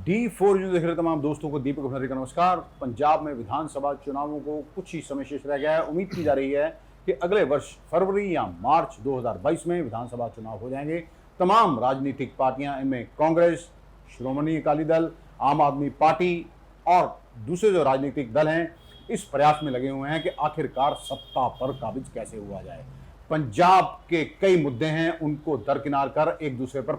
D4 news देख रहे तमाम दोस्तों को दीपक भंडारी का नमस्कार। पंजाब में विधानसभा चुनावों को कुछ ही समय शेष रह गया है। उम्मीद की जा रही है कि अगले वर्ष फरवरी या मार्च 2022 में विधानसभा चुनाव हो जाएंगे। तमाम राजनीतिक पार्टियां, इनमें कांग्रेस, श्रोमणी अकाली दल, आम आदमी पार्टी और दूसरे जो राजनीतिक दल हैं, इस प्रयास में लगे हुए हैं कि आखिरकार सत्ता पर काबिज कैसे हुआ जाए। पंजाब के कई मुद्दे हैं, उनको दरकिनार कर एक दूसरे पर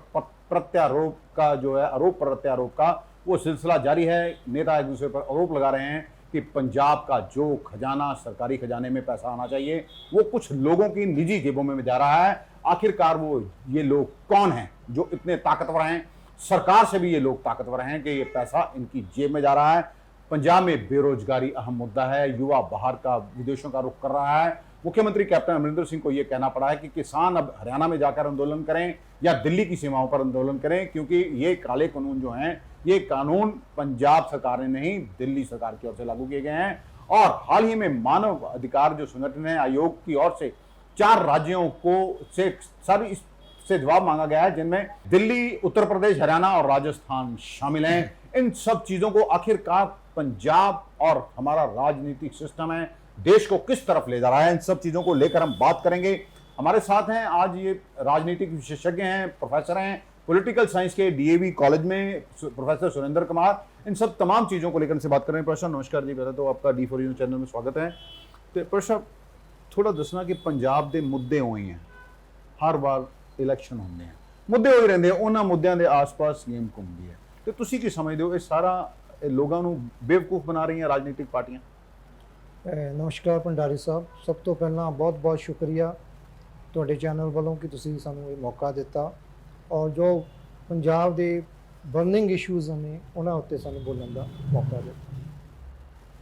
प्रत्यारोप का जो है आरोप प्रत्यारोप का वो सिलसिला जारी है। नेता एक दूसरे पर आरोप लगा रहे हैं कि पंजाब का जो खजाना, सरकारी खजाने में पैसा आना चाहिए, वो कुछ लोगों की निजी जेबों में जा रहा है। आखिरकार वो ये लोग कौन हैं जो इतने ताकतवर हैं? सरकार से भी ये लोग ताकतवर हैं कि ये पैसा इनकी जेब में जा रहा है। पंजाब में बेरोजगारी अहम मुद्दा है। युवा बाहर का, विदेशों का रुख कर रहा है। मुख्यमंत्री कैप्टन अमरिंदर सिंह को यह कहना पड़ा है कि किसान अब हरियाणा में जाकर आंदोलन करें या दिल्ली की सीमाओं पर आंदोलन करें, क्योंकि ये काले कानून जो हैं, ये कानून पंजाब सरकार ने नहीं, दिल्ली सरकार की ओर से लागू किए गए हैं। और हाल ही में मानव अधिकार जो संगठन है, आयोग की ओर से 4 राज्यों को से जवाब मांगा गया है, जिनमें दिल्ली, उत्तर प्रदेश, हरियाणा और राजस्थान शामिल हैं। इन सब चीजों को आखिरकार पंजाब और हमारा राजनीतिक सिस्टम है, देश को किस तरफ ले जा रहा है, इन सब चीजों को लेकर हम बात करेंगे। हमारे साथ हैं आज ये राजनीतिक विशेषज्ञ हैं, प्रोफेसर हैं पॉलिटिकल साइंस के DAV कॉलेज में, प्रोफेसर सुरेंद्र कुमार। इन सब तमाम चीजों को लेकर से बात करें। प्रोफेसर नमस्कार जी, पहले तो आपका D4 न्यूज़ चैनल में स्वागत है। तो प्रोफेसर थोड़ा दसना कि पंजाब के मुद्दे होए हैं, हर बार इलैक्शन होंगे हैं, मुद्दे हो ही रहते हैं, उन्होंने मुद्दों के आस पास गेम घूमती है। तो तुसी की समझते हो, ये सारा लोगों को बेवकूफ बना रही हैं राजनीतिक पार्टियां? नमस्कार भंडारी साहब, सब तो पहला बहुत बहुत शुक्रिया ਤੁਹਾਡੇ ਚੈਨਲ ਵੱਲੋਂ ਕਿ ਤੁਸੀਂ ਸਾਨੂੰ ਇਹ ਮੌਕਾ ਦਿੱਤਾ ਔਰ ਜੋ ਪੰਜਾਬ ਦੇ ਬਰਨਿੰਗ ਇਸ਼ੂਜ਼ ਨੇ ਉਹਨਾਂ ਉੱਤੇ ਸਾਨੂੰ ਬੋਲਣ ਦਾ ਮੌਕਾ ਦਿੱਤਾ।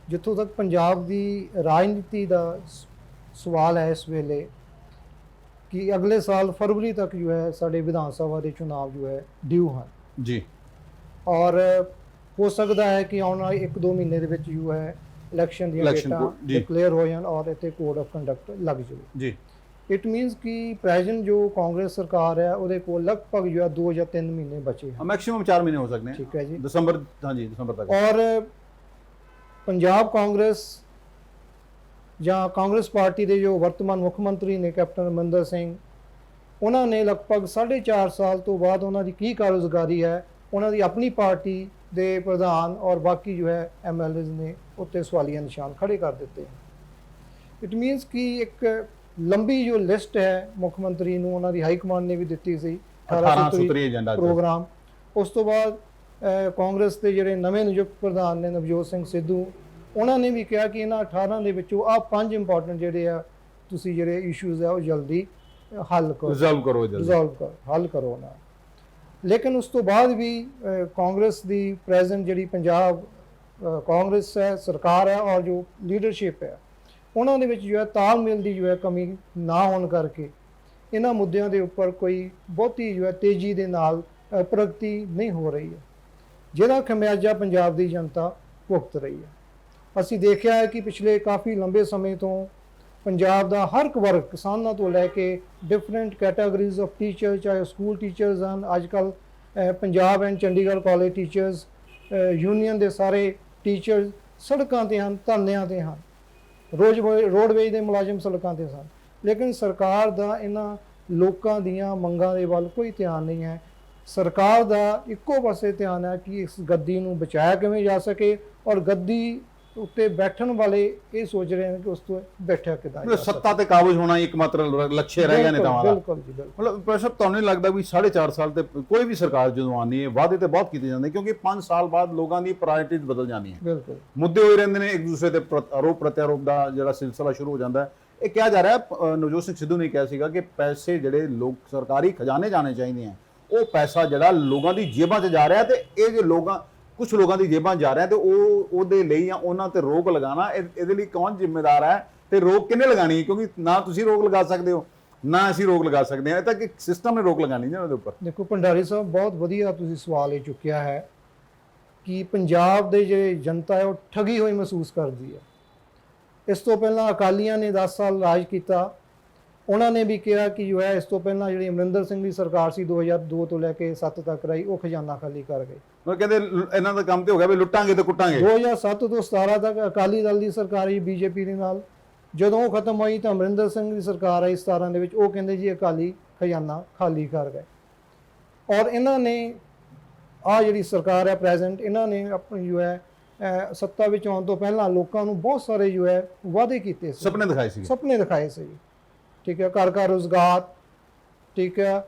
ਜਿੱਥੋਂ ਤੱਕ ਪੰਜਾਬ ਦੀ ਰਾਜਨੀਤੀ ਦਾ ਸਵਾਲ ਹੈ ਇਸ ਵੇਲੇ ਕਿ ਅਗਲੇ ਸਾਲ ਫਰਵਰੀ ਤੱਕ ਜੋ ਹੈ ਸਾਡੇ ਵਿਧਾਨ ਸਭਾ ਦੇ ਚੁਣਾਵ ਜੋ ਹੈ ਡਿਊ ਹਨ ਜੀ, ਔਰ ਹੋ ਸਕਦਾ ਹੈ ਕਿ ਆਉਣ ਵਾਲੇ 1-2 ਮਹੀਨੇ ਦੇ ਵਿੱਚ ਜੋ ਹੈ ਇਲੈਕਸ਼ਨ ਦੀਆਂ ਡੇਟਾਂ ਡਿਕਲੇਅਰ ਹੋ ਜਾਣ ਔਰ ਇੱਥੇ ਕੋਡ ਆਫ ਕੰਡਕਟ ਲੱਗ ਜਾਵੇ ਜੀ। इट मीनस कि प्रेजेंट जो कांग्रेस सरकार है वो को लगभग जो है 2 या 3 महीने बचे हैं, मैक्सिमम 4 महीने हो सकते हैं। ठीक है जी, दिसंबर, हाँ जी, दिसंबर तक। और पंजाब कांग्रेस या कांग्रेस पार्टी के जो वर्तमान मुख्यमंत्री ने कैप्टन अमरिंदर सिंह, उन्होंने लगभग 4.5 साल तो बाद उन्होंने की कारगुजारी है, उन्होंने अपनी पार्टी के प्रधान और बाकी जो है MLAs ने उत्ते सवालिया निशान खड़े कर दिते हैं। इट मीनस कि एक लंबी जो लिस्ट है मुख्यमंत्री उन्होंने हाई कमांड ने भी दी सी 18 सूत्री प्रोग्राम। उस तो बाद कांग्रेस के जोड़े नवे नियुक्त प्रधान ने नवजोत सिंह सिद्धू, उन्होंने भी कहा कि इन्होंने 18 के विचों आ 5 इंपॉर्टेंट जोड़े जोड़े इशूज़ है वो जल्दी हल करो, हल करो ना। लेकिन उस तो बाद भी कांग्रेस की प्रेजेंट जी पंजाब कांग्रेस है, सरकार है और जो लीडरशिप है, उन्होंने जो है तालमेल की जो है कमी ना होने करके इन्होंने मुद्दों के उपर कोई बहुती जो है तेजी के नाल प्रगति नहीं हो रही है, जिहदा खमियाजा पंजाब की जनता भुगत रही है। असी देखा है कि पिछले काफ़ी लंबे समय तो पंजाब का हर एक वर्ग, किसानों तो लैके डिफरेंट कैटागरीज ऑफ टीचर, चाहे स्कूल टीचर्स हैं, अजकल Punjab and Chandigarh college teachers union के सारे टीचर सड़कों पर हैं, धरनों पर हैं, रोडवेज के मुलाजिम सड़कों पर सन। लेकिन सरकार का इन्होंने लोगों दियां मंगां दे वल कोई ध्यान नहीं है। सरकार का इक्को पासे ध्यान है कि इस गद्दी नूं बचाया किवें जा सके, और गद्दी उत्ते बैठण वाले ये सोच रहे हैं कि उस तो बैठा किदां सत्ता ते काबूज होना एकमात्र लक्ष्य रह गया नेतावां दा। बिल्कुल जी, बिल्कुल। मतलब प्रोफेसर तुहानूं नहीं लगदा भी 4.5 साल ते कोई भी सरकार जदों आनी है, वादे ते बहुत कीते जांदे, क्योंकि 5 साल बाद लोगों की प्रायोरिटीज बदल जानी है, बिल्कुल मुद्दे होए रहंदे ने, एक दूसरे ते आरोप प्रत्यारोप का जिहड़ा सिलसिला शुरू हो जाता है। ये कहा जा रहा है, नवजोत सिंह सिद्धू ने कहा सीगा कि पैसे जिहड़े लोग सरकारी खजाने जाने चाहिए हैं, वो पैसा जिहड़ा लोगों की जेबां 'च जा रहा है, तो ये जो लोग कुछ लोगों की जेबां जा रहा है, तो वो या उन्होंने ते रोक लगाना ये लिए कौन जिम्मेदार है, तो रोक किन्ने लगानी है? क्योंकि ना तुसी रोक लगा सकते हो ना असी रोक लगा सकते हैं, तक सिस्टम ने रोक लगानी है उहदे उपर। देखो भंडारी साहब, बहुत वधिया तुसी सवाल ये चुकिया है कि पंजाब के जो जनता है वो ठगी हुई महसूस करती है। इस तो पहला अकालियां ने 10 साल राज किया, ਉਹਨਾਂ ਨੇ ਵੀ ਕਿਹਾ ਕਿ ਜੋ ਹੈ ਇਸ ਤੋਂ ਪਹਿਲਾਂ ਜਿਹੜੀ ਅਮਰਿੰਦਰ ਸਿੰਘ ਦੀ ਸਰਕਾਰ ਸੀ 2002 ਤੋਂ ਲੈ ਕੇ 7 ਤੱਕ ਰਹੀ, ਉਹ ਖਜ਼ਾਨਾ ਖਾਲੀ ਕਰ ਗਏ। ਉਹ ਕਹਿੰਦੇ ਇਹਨਾਂ ਦਾ ਕੰਮ ਤੇ ਹੋ ਗਿਆ ਵੀ ਲੁੱਟਾਂਗੇ ਤੇ ਕੁੱਟਾਂਗੇ। 2007 ਤੋਂ 17 ਤੱਕ ਅਕਾਲੀ ਦਲ ਦੀ ਸਰਕਾਰ ਸੀ ਬੀਜੇਪੀ ਦੇ ਨਾਲ, ਜਦੋਂ ਉਹ ਖਤਮ ਹੋਈ ਤਾਂ ਅਮਰਿੰਦਰ ਸਿੰਘ ਦੀ ਸਰਕਾਰ ਆਈ 17 ਦੇ ਵਿੱਚ, ਉਹ ਕਹਿੰਦੇ ਜੀ ਅਕਾਲੀ ਖਜ਼ਾਨਾ ਖਾਲੀ ਕਰ ਗਏ। ਔਰ ਇਹਨਾਂ ਨੇ ਆਹ ਜਿਹੜੀ ਸਰਕਾਰ ਹੈ ਪ੍ਰੈਜ਼ੈਂਟ, ਇਹਨਾਂ ਨੇ ਆਪਣੀ ਜੋ ਹੈ ਸੱਤਾ ਵਿੱਚ ਆਉਣ ਤੋਂ ਪਹਿਲਾਂ ਲੋਕਾਂ ਨੂੰ ਬਹੁਤ ਸਾਰੇ ਜੋ ਹੈ ਵਾਅਦੇ ਕੀਤੇ ਸੀ, ਸੁਪਨੇ ਦਿਖਾਏ ਸੀ। ਸੁਪਨੇ ਦਿਖਾਏ ਸੀ, ਠੀਕ ਹੈ, ਘਰ ਘਰ ਰੁਜ਼ਗਾਰ, ਠੀਕ ਹੈ,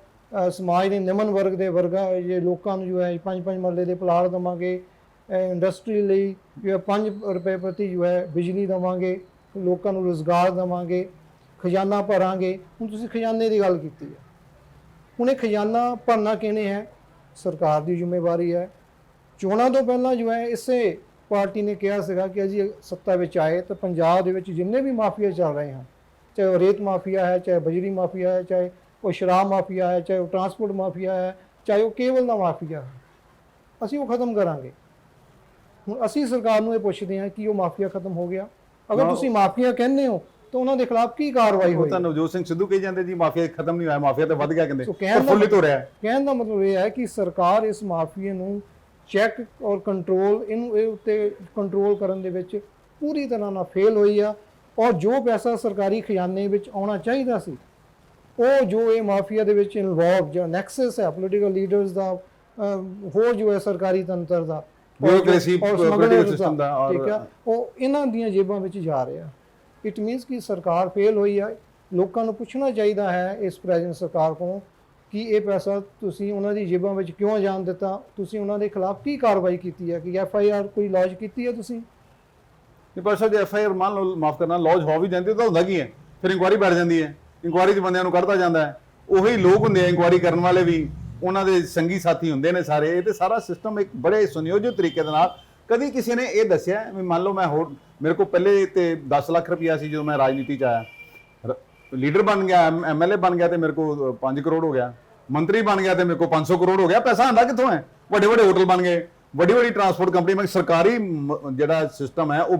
ਸਮਾਜ ਦੇ ਨਿਮਨ ਵਰਗ ਦੇ ਵਰਗਾ ਜੇ ਲੋਕਾਂ ਨੂੰ ਜੋ ਹੈ 5-5 ਮਰਲੇ ਦੇ ਪਲਾਟ ਦੇਵਾਂਗੇ, ਇੰਡਸਟਰੀ ਲਈ ਜੋ ਹੈ 5 ਰੁਪਏ ਪ੍ਰਤੀ ਜੋ ਹੈ ਬਿਜਲੀ ਦੇਵਾਂਗੇ, ਲੋਕਾਂ ਨੂੰ ਰੁਜ਼ਗਾਰ ਦੇਵਾਂਗੇ, ਖਜ਼ਾਨਾ ਭਰਾਂਗੇ। ਹੁਣ ਤੁਸੀਂ ਖਜ਼ਾਨੇ ਦੀ ਗੱਲ ਕੀਤੀ ਹੈ, ਹੁਣ ਇਹ ਖਜ਼ਾਨਾ ਭਰਨਾ ਕਿਹਨੇ ਹੈ? ਸਰਕਾਰ ਦੀ ਜ਼ਿੰਮੇਵਾਰੀ ਹੈ। ਚੋਣਾਂ ਤੋਂ ਪਹਿਲਾਂ ਜੋ ਹੈ ਇਸੇ ਪਾਰਟੀ ਨੇ ਕਿਹਾ ਸੀਗਾ ਕਿ ਅਸੀਂ ਸੱਤਾ ਵਿੱਚ ਆਏ ਤਾਂ ਪੰਜਾਬ ਦੇ ਵਿੱਚ ਜਿੰਨੇ ਵੀ ਮਾਫੀਆ ਚੱਲ ਰਹੇ ਹਨ, ਚਾਹੇ ਉਹ ਰੇਤ ਮਾਫੀਆ ਹੈ, ਚਾਹੇ ਬਜਰੀ ਮਾਫੀਆ ਹੈ, ਚਾਹੇ ਉਹ ਸ਼ਰਾਬ ਮਾਫੀਆ ਹੈ, ਚਾਹੇ ਉਹ ਟਰਾਂਸਪੋਰਟ ਮਾਫੀਆ ਹੈ, ਚਾਹੇ ਉਹ ਕੇਬਲ ਦਾ ਮਾਫੀਆ ਹੈ, ਅਸੀਂ ਉਹ ਖਤਮ ਕਰਾਂਗੇ। ਹੁਣ ਅਸੀਂ ਸਰਕਾਰ ਨੂੰ ਇਹ ਪੁੱਛਦੇ ਹਾਂ ਕਿ ਉਹ ਮਾਫੀਆ ਖਤਮ ਹੋ ਗਿਆ? ਅਗਰ ਤੁਸੀਂ ਮਾਫੀਆ ਕਹਿੰਦੇ ਹੋ ਤਾਂ ਉਹਨਾਂ ਦੇ ਖਿਲਾਫ ਕੀ ਕਾਰਵਾਈ ਹੋਈ? ਤਾਂ ਨਵਜੋਤ ਸਿੰਘ ਸਿੱਧੂ ਕਹੀ ਜਾਂਦੇ ਜੀ ਮਾਫੀਆ ਖਤਮ ਨਹੀਂ ਹੋਇਆ, ਮਾਫੀਆ ਤਾਂ ਵੱਧ ਗਿਆ, ਕਹਿੰਦੇ ਕਹਿਣ ਫੁੱਲੀ ਤੋਂ ਰਿਹਾ। ਕਹਿਣ ਦਾ ਮਤਲਬ ਇਹ ਹੈ ਕਿ ਸਰਕਾਰ ਇਸ ਮਾਫੀਏ ਨੂੰ ਚੈੱਕ ਔਰ ਕੰਟਰੋਲ, ਇਹਨੂੰ ਇਹ ਉੱਤੇ ਕੰਟਰੋਲ ਕਰਨ ਦੇ ਵਿੱਚ ਪੂਰੀ ਤਰ੍ਹਾਂ ਨਾਲ ਫੇਲ ਹੋਈ ਆ। ਔਰ ਜੋ ਪੈਸਾ ਸਰਕਾਰੀ ਖਜ਼ਾਨੇ ਵਿੱਚ ਆਉਣਾ ਚਾਹੀਦਾ ਸੀ, ਉਹ ਜੋ ਇਹ ਮਾਫੀਆ ਦੇ ਵਿੱਚ ਇਨਵੋਲਵ ਜੋ ਨੈਕਸਸ ਹੈ ਪੋਲੀਟੀਕਲ ਲੀਡਰਸ ਦਾ, ਹੋਰ ਜੋ ਹੈ ਸਰਕਾਰੀ ਤੰਤਰ ਦਾ, ਬਿਊਰੋਕ੍ਰੇਸੀ, ਪੋਲੀਟੀਕਲ ਸਿਸਟਮ ਦਾ, ਠੀਕ ਹੈ, ਉਹ ਇਹਨਾਂ ਦੀਆਂ ਜੇਬਾਂ ਵਿੱਚ ਜਾ ਰਿਹਾ। ਇਟ ਮੀਨਸ ਕਿ ਸਰਕਾਰ ਫੇਲ ਹੋਈ ਆ। ਲੋਕਾਂ ਨੂੰ ਪੁੱਛਣਾ ਚਾਹੀਦਾ ਹੈ ਇਸ ਪ੍ਰੈਜ਼ੈਂਟ ਸਰਕਾਰ ਕੋਲ ਕਿ ਇਹ ਪੈਸਾ ਤੁਸੀਂ ਉਹਨਾਂ ਦੀ ਜੇਬਾਂ ਵਿੱਚ ਕਿਉਂ ਜਾਣ ਦਿੱਤਾ? ਤੁਸੀਂ ਉਹਨਾਂ ਦੇ ਖਿਲਾਫ ਕੀ ਕਾਰਵਾਈ ਕੀਤੀ ਹੈ? ਕਿ FIR ਕੋਈ ਲੌਂਚ ਕੀਤੀ ਹੈ ਤੁਸੀਂ? ਨਹੀਂ ਪਰ ਸਾਹਿਬ, ਜੇ FIR ਮੰਨ ਲਓ ਮਾਫ ਕਰਨਾ ਲੌਂਚ ਹੋ ਵੀ ਜਾਂਦੀ ਤਾਂ ਹੁੰਦਾ ਕੀ ਹੈ, ਫਿਰ ਇਨਕੁਆਇਰੀ ਬੈਠ ਜਾਂਦੀ ਹੈ, ਇਨਕੁਆਇਰੀ 'ਚ ਬੰਦਿਆਂ ਨੂੰ ਕੱਢਦਾ ਜਾਂਦਾ ਹੈ, ਉਹੀ ਲੋਕ ਹੁੰਦੇ ਆ ਇਨਕੁਆਇਰੀ ਕਰਨ ਵਾਲੇ ਵੀ, ਉਹਨਾਂ ਦੇ ਸੰਗੀ ਸਾਥੀ ਹੁੰਦੇ ਨੇ ਸਾਰੇ। ਇਹ ਤੇ ਸਾਰਾ ਸਿਸਟਮ ਇੱਕ ਬੜੇ ਸੁਨਿਯੋਜਿਤ ਤਰੀਕੇ ਦੇ ਨਾਲ, ਕਦੀ ਕਿਸੇ ਨੇ ਇਹ ਦੱਸਿਆ ਵੀ ਮੰਨ ਲਓ ਮੈਂ ਹੋਰ ਮੇਰੇ ਕੋਲ ਪਹਿਲੇ ਤੇ 10 ਲੱਖ ਰੁਪਇਆ ਸੀ ਜਦੋਂ ਮੈਂ ਰਾਜਨੀਤੀ 'ਚ ਆਇਆ, ਲੀਡਰ ਬਣ ਗਿਆ, MLA ਬਣ ਗਿਆ ਤੇ ਮੇਰੇ ਕੋਲ 5 ਕਰੋੜ ਹੋ ਗਿਆ, ਮੰਤਰੀ ਬਣ ਗਿਆ ਤੇ ਮੇਰੇ ਕੋਲ 500 ਕਰੋੜ ਹੋ ਗਿਆ। ਪੈਸਾ ਆਂਦਾ ਕਿੱਥੋਂ ਹੈ? ਵੱਡੇ ਵੱਡੇ ਹੋਟਲ ਬਣ ਗਏ, ਵੱਡੀ ਵੱਡੀ ਟਰਾਂਸਪੋਰਟ ਕੰਪਨੀ, ਮੈਂ ਸਰਕਾਰੀ ਜਿਹੜਾ ਸਿਸਟਮ ਹੈ ਉਹ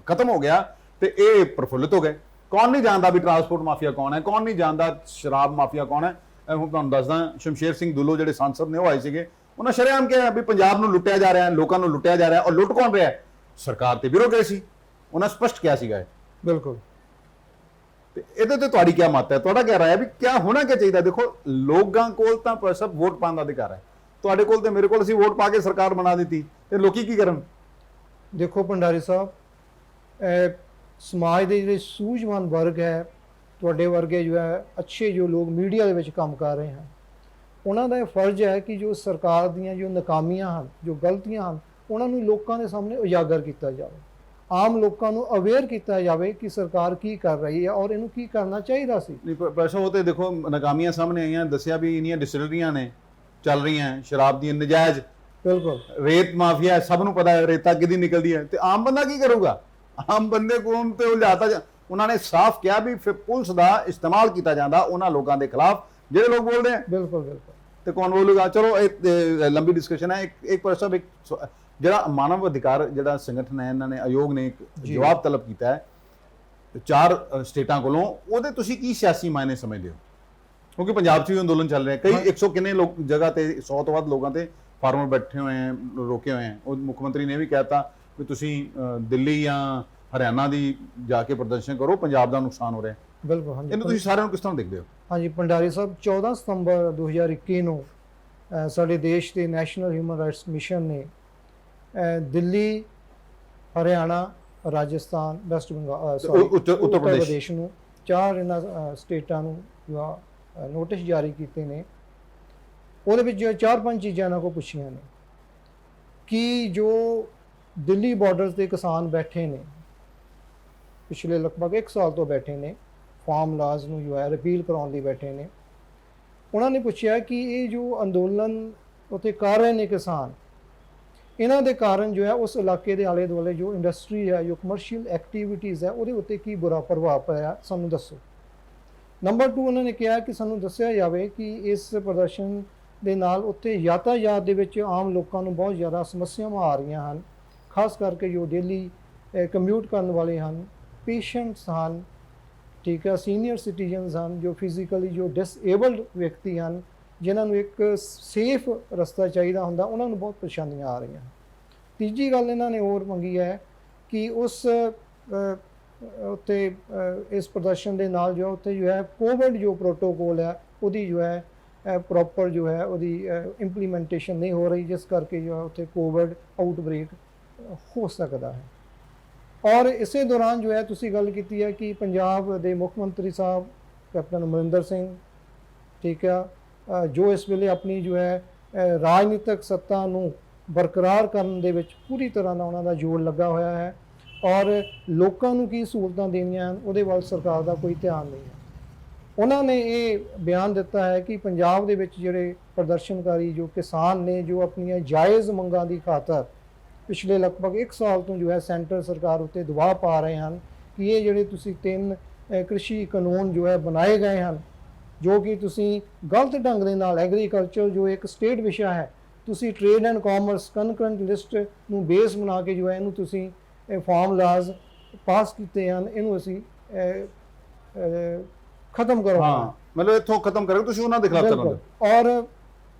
ਖਤਮ ਹੋ ਗਿਆ ਤੇ ਇਹ ਪ੍ਰਫੁੱਲਿਤ ਹੋ ਗਏ। ਕੌਣ ਨਹੀਂ ਜਾਣਦਾ ਵੀ ਟਰਾਂਸਪੋਰਟ ਮਾਫੀਆ ਕੌਣ ਹੈ? ਕੌਣ ਨਹੀਂ ਜਾਣਦਾ ਸ਼ਰਾਬ ਮਾਫੀਆ ਕੌਣ ਹੈ? ਹੁਣ ਤੁਹਾਨੂੰ ਦੱਸਦਾ, ਸ਼ਮਸ਼ੇਰ ਸਿੰਘ ਦੁੱਲੋ ਜਿਹੜੇ ਸਾਂਸਦ ਨੇ ਉਹ ਆਏ ਸੀਗੇ, ਉਹਨਾਂ ਸ਼ਰੇਆਮ ਕਿਹਾ ਵੀ ਪੰਜਾਬ ਨੂੰ ਲੁੱਟਿਆ ਜਾ ਰਿਹਾ, ਲੋਕਾਂ ਨੂੰ ਲੁੱਟਿਆ ਜਾ ਰਿਹਾ। ਔਰ ਲੁੱਟ ਕੌਣ ਰਿਹਾ? ਸਰਕਾਰ ਤੇ ਬਿਊਰੋਕ੍ਰੇਸੀ। ਉਹਨਾਂ ਸਪਸ਼ਟ ਕਿਹਾ ਸੀਗਾ। ਬਿਲਕੁਲ। ਤੇ ਇਹਦੇ ਤੇ ਤੁਹਾਡੀ ਕੀ ਮਤ ਹੈ? ਤੁਹਾਡਾ ਕੀ ਰਾਏ ਹੈ ਵੀ ਕਿਆ ਹੋਣਾ ਕੀ ਚਾਹੀਦਾ? ਦੇਖੋ, ਲੋਕਾਂ ਕੋਲ ਤਾਂ ਸਭ ਵੋਟ ਪਾਉਣ ਦਾ ਅਧਿਕਾਰ ਹੈ, ਤੁਹਾਡੇ ਕੋਲ ਤੇ ਮੇਰੇ ਕੋਲ, ਅਸੀਂ ਵੋਟ ਪਾ ਕੇ ਸਰਕਾਰ ਬਣਾ ਦਿੱਤੀ ਤੇ ਲੋਕੀ ਕੀ ਕਰਨ? ਦੇਖੋ ਭੰਡਾਰੀ ਸਾਹਿਬ, ਸਮਾਜ ਦੇ ਜਿਹੜੇ ਸੂਝਵਾਨ ਵਰਗ ਹੈ, ਤੁਹਾਡੇ ਵਰਗੇ ਜੋ ਹੈ ਅੱਛੇ ਜੋ ਲੋਕ ਮੀਡੀਆ ਦੇ ਵਿੱਚ ਕੰਮ ਕਰ ਰਹੇ ਹਨ, ਉਹਨਾਂ ਦਾ ਇਹ ਫਰਜ਼ ਹੈ ਕਿ ਜੋ ਸਰਕਾਰ ਦੀਆਂ ਜੋ ਨਾਕਾਮੀਆਂ ਹਨ, ਜੋ ਗਲਤੀਆਂ ਹਨ, ਉਹਨਾਂ ਨੂੰ ਲੋਕਾਂ ਦੇ ਸਾਹਮਣੇ ਉਜਾਗਰ ਕੀਤਾ ਜਾਵੇ, ਆਮ ਲੋਕਾਂ ਨੂੰ ਅਵੇਅਰ ਕੀਤਾ ਜਾਵੇ ਕਿ ਸਰਕਾਰ ਕੀ ਕਰ ਰਹੀ ਹੈ ਔਰ ਇਹਨੂੰ ਕੀ ਕਰਨਾ ਚਾਹੀਦਾ ਸੀ। ਨਹੀਂ ਪੈਸਾ ਉਹ ਤੇ ਦੇਖੋ ਨਾਕਾਮੀਆਂ ਸਾਹਮਣੇ ਆਈਆਂ, ਦੱਸਿਆ ਵੀ ਇੰਨੀਆਂ ਡਿਸਟਿਲਰੀਆਂ ਨੇ ਚੱਲ ਰਹੀਆਂ ਸ਼ਰਾਬ ਦੀਆਂ ਨਜਾਇਜ਼, ਬਿਲਕੁਲ ਰੇਤ ਮਾਫੀਆ, ਸਭ ਨੂੰ ਪਤਾ ਹੈ ਰੇਤਾ ਕਿਹਦੀ ਨਿਕਲਦੀ ਹੈ, ਤੇ ਆਮ ਬੰਦਾ ਕੀ ਕਰੂਗਾ? ਆਮ ਬੰਦੇ ਕੋਲ ਤੇ ਉਲਝਾਤਾ। ਉਹਨਾਂ ਨੇ ਸਾਫ਼ ਕਿਹਾ ਵੀ ਫਿਰ ਪੁਲਿਸ ਦਾ ਇਸਤੇਮਾਲ ਕੀਤਾ ਜਾਂਦਾ ਉਹਨਾਂ ਲੋਕਾਂ ਦੇ ਖਿਲਾਫ ਜਿਹੜੇ ਲੋਕ ਬੋਲਦੇ ਆ। ਬਿਲਕੁਲ ਬਿਲਕੁਲ। ਤੇ ਕੌਣ ਬੋਲੂਗਾ? ਚਲੋ ਇਹ ਲੰਬੀ ਡਿਸਕਸ਼ਨ ਹੈ। ਇੱਕ ਪਰਸਨ, ਇੱਕ ਜਿਹੜਾ ਮਾਨਵ ਅਧਿਕਾਰ ਜਿਹੜਾ ਸੰਗਠਨ ਹੈ, ਇਹਨਾਂ ਨੇ ਆਯੋਗ ਨੇ ਇੱਕ ਜਵਾਬ ਤਲਬ ਕੀਤਾ ਹੈ 4 ਸਟੇਟਾਂ ਕੋਲੋਂ, ਉਹਦੇ ਤੁਸੀਂ ਕੀ ਸਿਆਸੀ ਮਾਇਨੇ ਸਮਝਦੇ ਹੋ? ਕਿਉਂਕਿ ਪੰਜਾਬ 'ਚ ਵੀ ਅੰਦੋਲਨ ਚੱਲ ਰਿਹਾ, ਕਈ 100 ਕਿੰਨੇ ਲੋਕ ਜਗ੍ਹਾ ਤੇ 100 ਤੋਂ ਵੱਧ ਲੋਕਾਂ ਤੇ ਫਾਰਮਰ ਬੈਠੇ ਹੋਏ ਹੈ, ਰੋਕੇ ਹੋਏ ਹੈ। ਉਹ ਮੁੱਖ ਮੰਤਰੀ ਨੇ ਵੀ ਕਹਿਤਾ ਵੀ ਤੁਸੀਂ ਦਿੱਲੀ ਜਾਂ ਹਰਿਆਣਾ ਦੀ ਜਾ ਕੇ ਪ੍ਰਦਰਸ਼ਨ ਕਰੋ, ਪੰਜਾਬ ਦਾ ਨੁਕਸਾਨ ਹੋ ਰਿਹਾ। ਬਿਲਕੁਲ। ਹਾਂਜੀ, ਇਹਨੂੰ ਤੁਸੀਂ ਸਾਰਿਆਂ ਨੂੰ ਕਿਸ ਤਰ੍ਹਾਂ ਦੇਖਦੇ ਹੋ? ਹਾਂਜੀ ਭੰਡਾਰੀ ਸਾਹਿਬ, 14 ਸਤੰਬਰ 2021 ਨੂੰ ਸਾਡੇ ਦੇਸ਼ ਦੇ ਨੈਸ਼ਨਲ ਹਿਊਮਨ ਰਾਈਟਸ ਕਮਿਸ਼ਨ ਨੇ ਦਿੱਲੀ, ਹਰਿਆਣਾ, ਰਾਜਸਥਾਨ, ਵੈਸਟ ਬੰਗਾਲ, ਉੱਤਰ ਪ੍ਰਦੇਸ਼ ਨੂੰ 4 ਇਹਨਾਂ ਸਟੇਟਾਂ ਨੂੰ ਨੋਟਿਸ ਜਾਰੀ ਕੀਤੇ ਨੇ। ਉਹਦੇ ਵਿੱਚ 4-5 ਚੀਜ਼ਾਂ ਇਹਨਾਂ ਕੋਲ ਪੁੱਛੀਆਂ ਨੇ ਕਿ ਜੋ ਦਿੱਲੀ ਬਾਰਡਰਸ ਦੇ ਕਿਸਾਨ ਬੈਠੇ ਨੇ, ਪਿਛਲੇ ਲਗਭਗ 1 ਸਾਲ ਤੋਂ ਬੈਠੇ ਨੇ, ਫਾਰਮ ਲਾਜ਼ ਨੂੰ ਜੋ ਹੈ ਰਿਪੀਲ ਕਰਾਉਣ ਲਈ ਬੈਠੇ ਨੇ। ਉਹਨਾਂ ਨੇ ਪੁੱਛਿਆ ਕਿ ਇਹ ਜੋ ਅੰਦੋਲਨ ਉੱਥੇ ਕਰ ਰਹੇ ਨੇ ਕਿਸਾਨ, ਇਹਨਾਂ ਦੇ ਕਾਰਨ ਜੋ ਹੈ ਉਸ ਇਲਾਕੇ ਦੇ ਆਲੇ ਦੁਆਲੇ ਜੋ ਇੰਡਸਟਰੀ ਹੈ, ਜੋ ਕਮਰਸ਼ੀਅਲ ਐਕਟੀਵਿਟੀਜ਼ ਹੈ, ਉਹਦੇ ਉੱਤੇ ਕੀ ਬੁਰਾ ਪ੍ਰਭਾਵ ਪਿਆ, ਸਾਨੂੰ ਦੱਸੋ। ਨੰਬਰ 2, ਉਹਨਾਂ ਨੇ ਕਿਹਾ ਕਿ ਸਾਨੂੰ ਦੱਸਿਆ ਜਾਵੇ ਕਿ ਇਸ ਪ੍ਰਦਰਸ਼ਨ ਦੇ ਨਾਲ ਉੱਥੇ ਯਾਤਾਯਾਤ ਦੇ ਵਿੱਚ ਆਮ ਲੋਕਾਂ ਨੂੰ ਬਹੁਤ ਜ਼ਿਆਦਾ ਸਮੱਸਿਆਵਾਂ ਆ ਰਹੀਆਂ ਹਨ, ਖਾਸ ਕਰਕੇ ਜੋ ਡੇਲੀ ਕਮਿਊਟ ਕਰਨ ਵਾਲੇ ਹਨ, ਪੇਸ਼ੈਂਟਸ ਹਨ, ਠੀਕ ਹੈ, ਸੀਨੀਅਰ ਸਿਟੀਜ਼ਨਸ ਹਨ, ਜੋ ਫਿਜ਼ੀਕਲੀ ਜੋ ਡਿਸਏਬਲਡ ਵਿਅਕਤੀ ਹਨ, ਜਿਨ੍ਹਾਂ ਨੂੰ ਇੱਕ ਸੇਫ ਰਸਤਾ ਚਾਹੀਦਾ ਹੁੰਦਾ, ਉਹਨਾਂ ਨੂੰ ਬਹੁਤ ਪਰੇਸ਼ਾਨੀਆਂ ਆ ਰਹੀਆਂ। ਤੀਜੀ ਗੱਲ ਇਹਨਾਂ ਨੇ ਹੋਰ ਮੰਗੀ ਹੈ ਕਿ ਉਸ ਉੱਤੇ ਇਸ ਪ੍ਰਦਰਸ਼ਨ ਦੇ ਨਾਲ ਜੋ ਉੱਥੇ ਜੋ ਹੈ ਕੋਵਿਡ ਜੋ ਪ੍ਰੋਟੋਕੋਲ ਹੈ ਉਹਦੀ ਜੋ ਹੈ ਪ੍ਰੋਪਰ ਜੋ ਹੈ ਉਹਦੀ ਇੰਪਲੀਮੈਂਟੇਸ਼ਨ ਨਹੀਂ ਹੋ ਰਹੀ, ਜਿਸ ਕਰਕੇ ਜੋ ਹੈ ਉੱਥੇ ਕੋਵਿਡ ਆਊਟਬ੍ਰੇਕ ਹੋ ਸਕਦਾ ਹੈ। ਔਰ ਇਸੇ ਦੌਰਾਨ ਜੋ ਹੈ ਤੁਸੀਂ ਗੱਲ ਕੀਤੀ ਹੈ ਕਿ ਪੰਜਾਬ ਦੇ ਮੁੱਖ ਮੰਤਰੀ ਸਾਹਿਬ ਕੈਪਟਨ ਅਮਰਿੰਦਰ ਸਿੰਘ, ਠੀਕ ਆ, ਜੋ ਇਸ ਵੇਲੇ ਆਪਣੀ ਜੋ ਹੈ ਰਾਜਨੀਤਿਕ ਸੱਤਾ ਨੂੰ ਬਰਕਰਾਰ ਕਰਨ ਦੇ ਵਿੱਚ ਪੂਰੀ ਤਰ੍ਹਾਂ ਨਾਲ ਉਹਨਾਂ ਦਾ ਜੋਰ ਲੱਗਾ ਹੋਇਆ ਹੈ, ਔਰ ਲੋਕਾਂ ਨੂੰ ਕੀ ਸਹੂਲਤਾਂ ਦੇਣੀਆਂ ਹਨ ਉਹਦੇ ਵੱਲ ਸਰਕਾਰ ਦਾ ਕੋਈ ਧਿਆਨ ਨਹੀਂ ਹੈ। ਉਹਨਾਂ ਨੇ ਇਹ ਬਿਆਨ ਦਿੱਤਾ ਹੈ ਕਿ ਪੰਜਾਬ ਦੇ ਵਿੱਚ ਜਿਹੜੇ ਪ੍ਰਦਰਸ਼ਨਕਾਰੀ ਜੋ ਕਿਸਾਨ ਨੇ, ਜੋ ਆਪਣੀਆਂ ਜਾਇਜ਼ ਮੰਗਾਂ ਦੀ ਖਾਤਰ ਪਿਛਲੇ ਲਗਭਗ 1 ਸਾਲ ਤੋਂ ਜੋ ਹੈ ਸੈਂਟਰ ਸਰਕਾਰ ਉੱਤੇ ਦਬਾਅ ਪਾ ਰਹੇ ਹਨ ਕਿ ਇਹ ਜਿਹੜੇ ਤੁਸੀਂ 3 ਕ੍ਰਿਸ਼ੀ ਕਾਨੂੰਨ ਜੋ ਹੈ ਬਣਾਏ ਗਏ ਹਨ, ਜੋ ਕਿ ਤੁਸੀਂ ਗਲਤ ਢੰਗ ਦੇ ਨਾਲ ਐਗਰੀਕਲਚਰ ਜੋ ਇੱਕ ਸਟੇਟ ਵਿਸ਼ਾ ਹੈ, ਤੁਸੀਂ trade and commerce concurrent list ਨੂੰ ਬੇਸ ਬਣਾ ਕੇ ਜੋ ਹੈ ਇਹਨੂੰ ਤੁਸੀਂ ਫਾਰਮ ਲਾਜ਼ ਪਾਸ ਕੀਤੇ ਹਨ, ਇਹਨੂੰ ਅਸੀਂ ਖਤਮ ਕਰੋ। ਹਾਂ, ਮਤਲਬ ਇੱਥੋਂ ਖਤਮ ਕਰੋ, ਤੁਸੀਂ ਉਹਨਾਂ ਦੇ ਖਿਲਾਫ ਚੱਲੋਗੇ। ਔਰ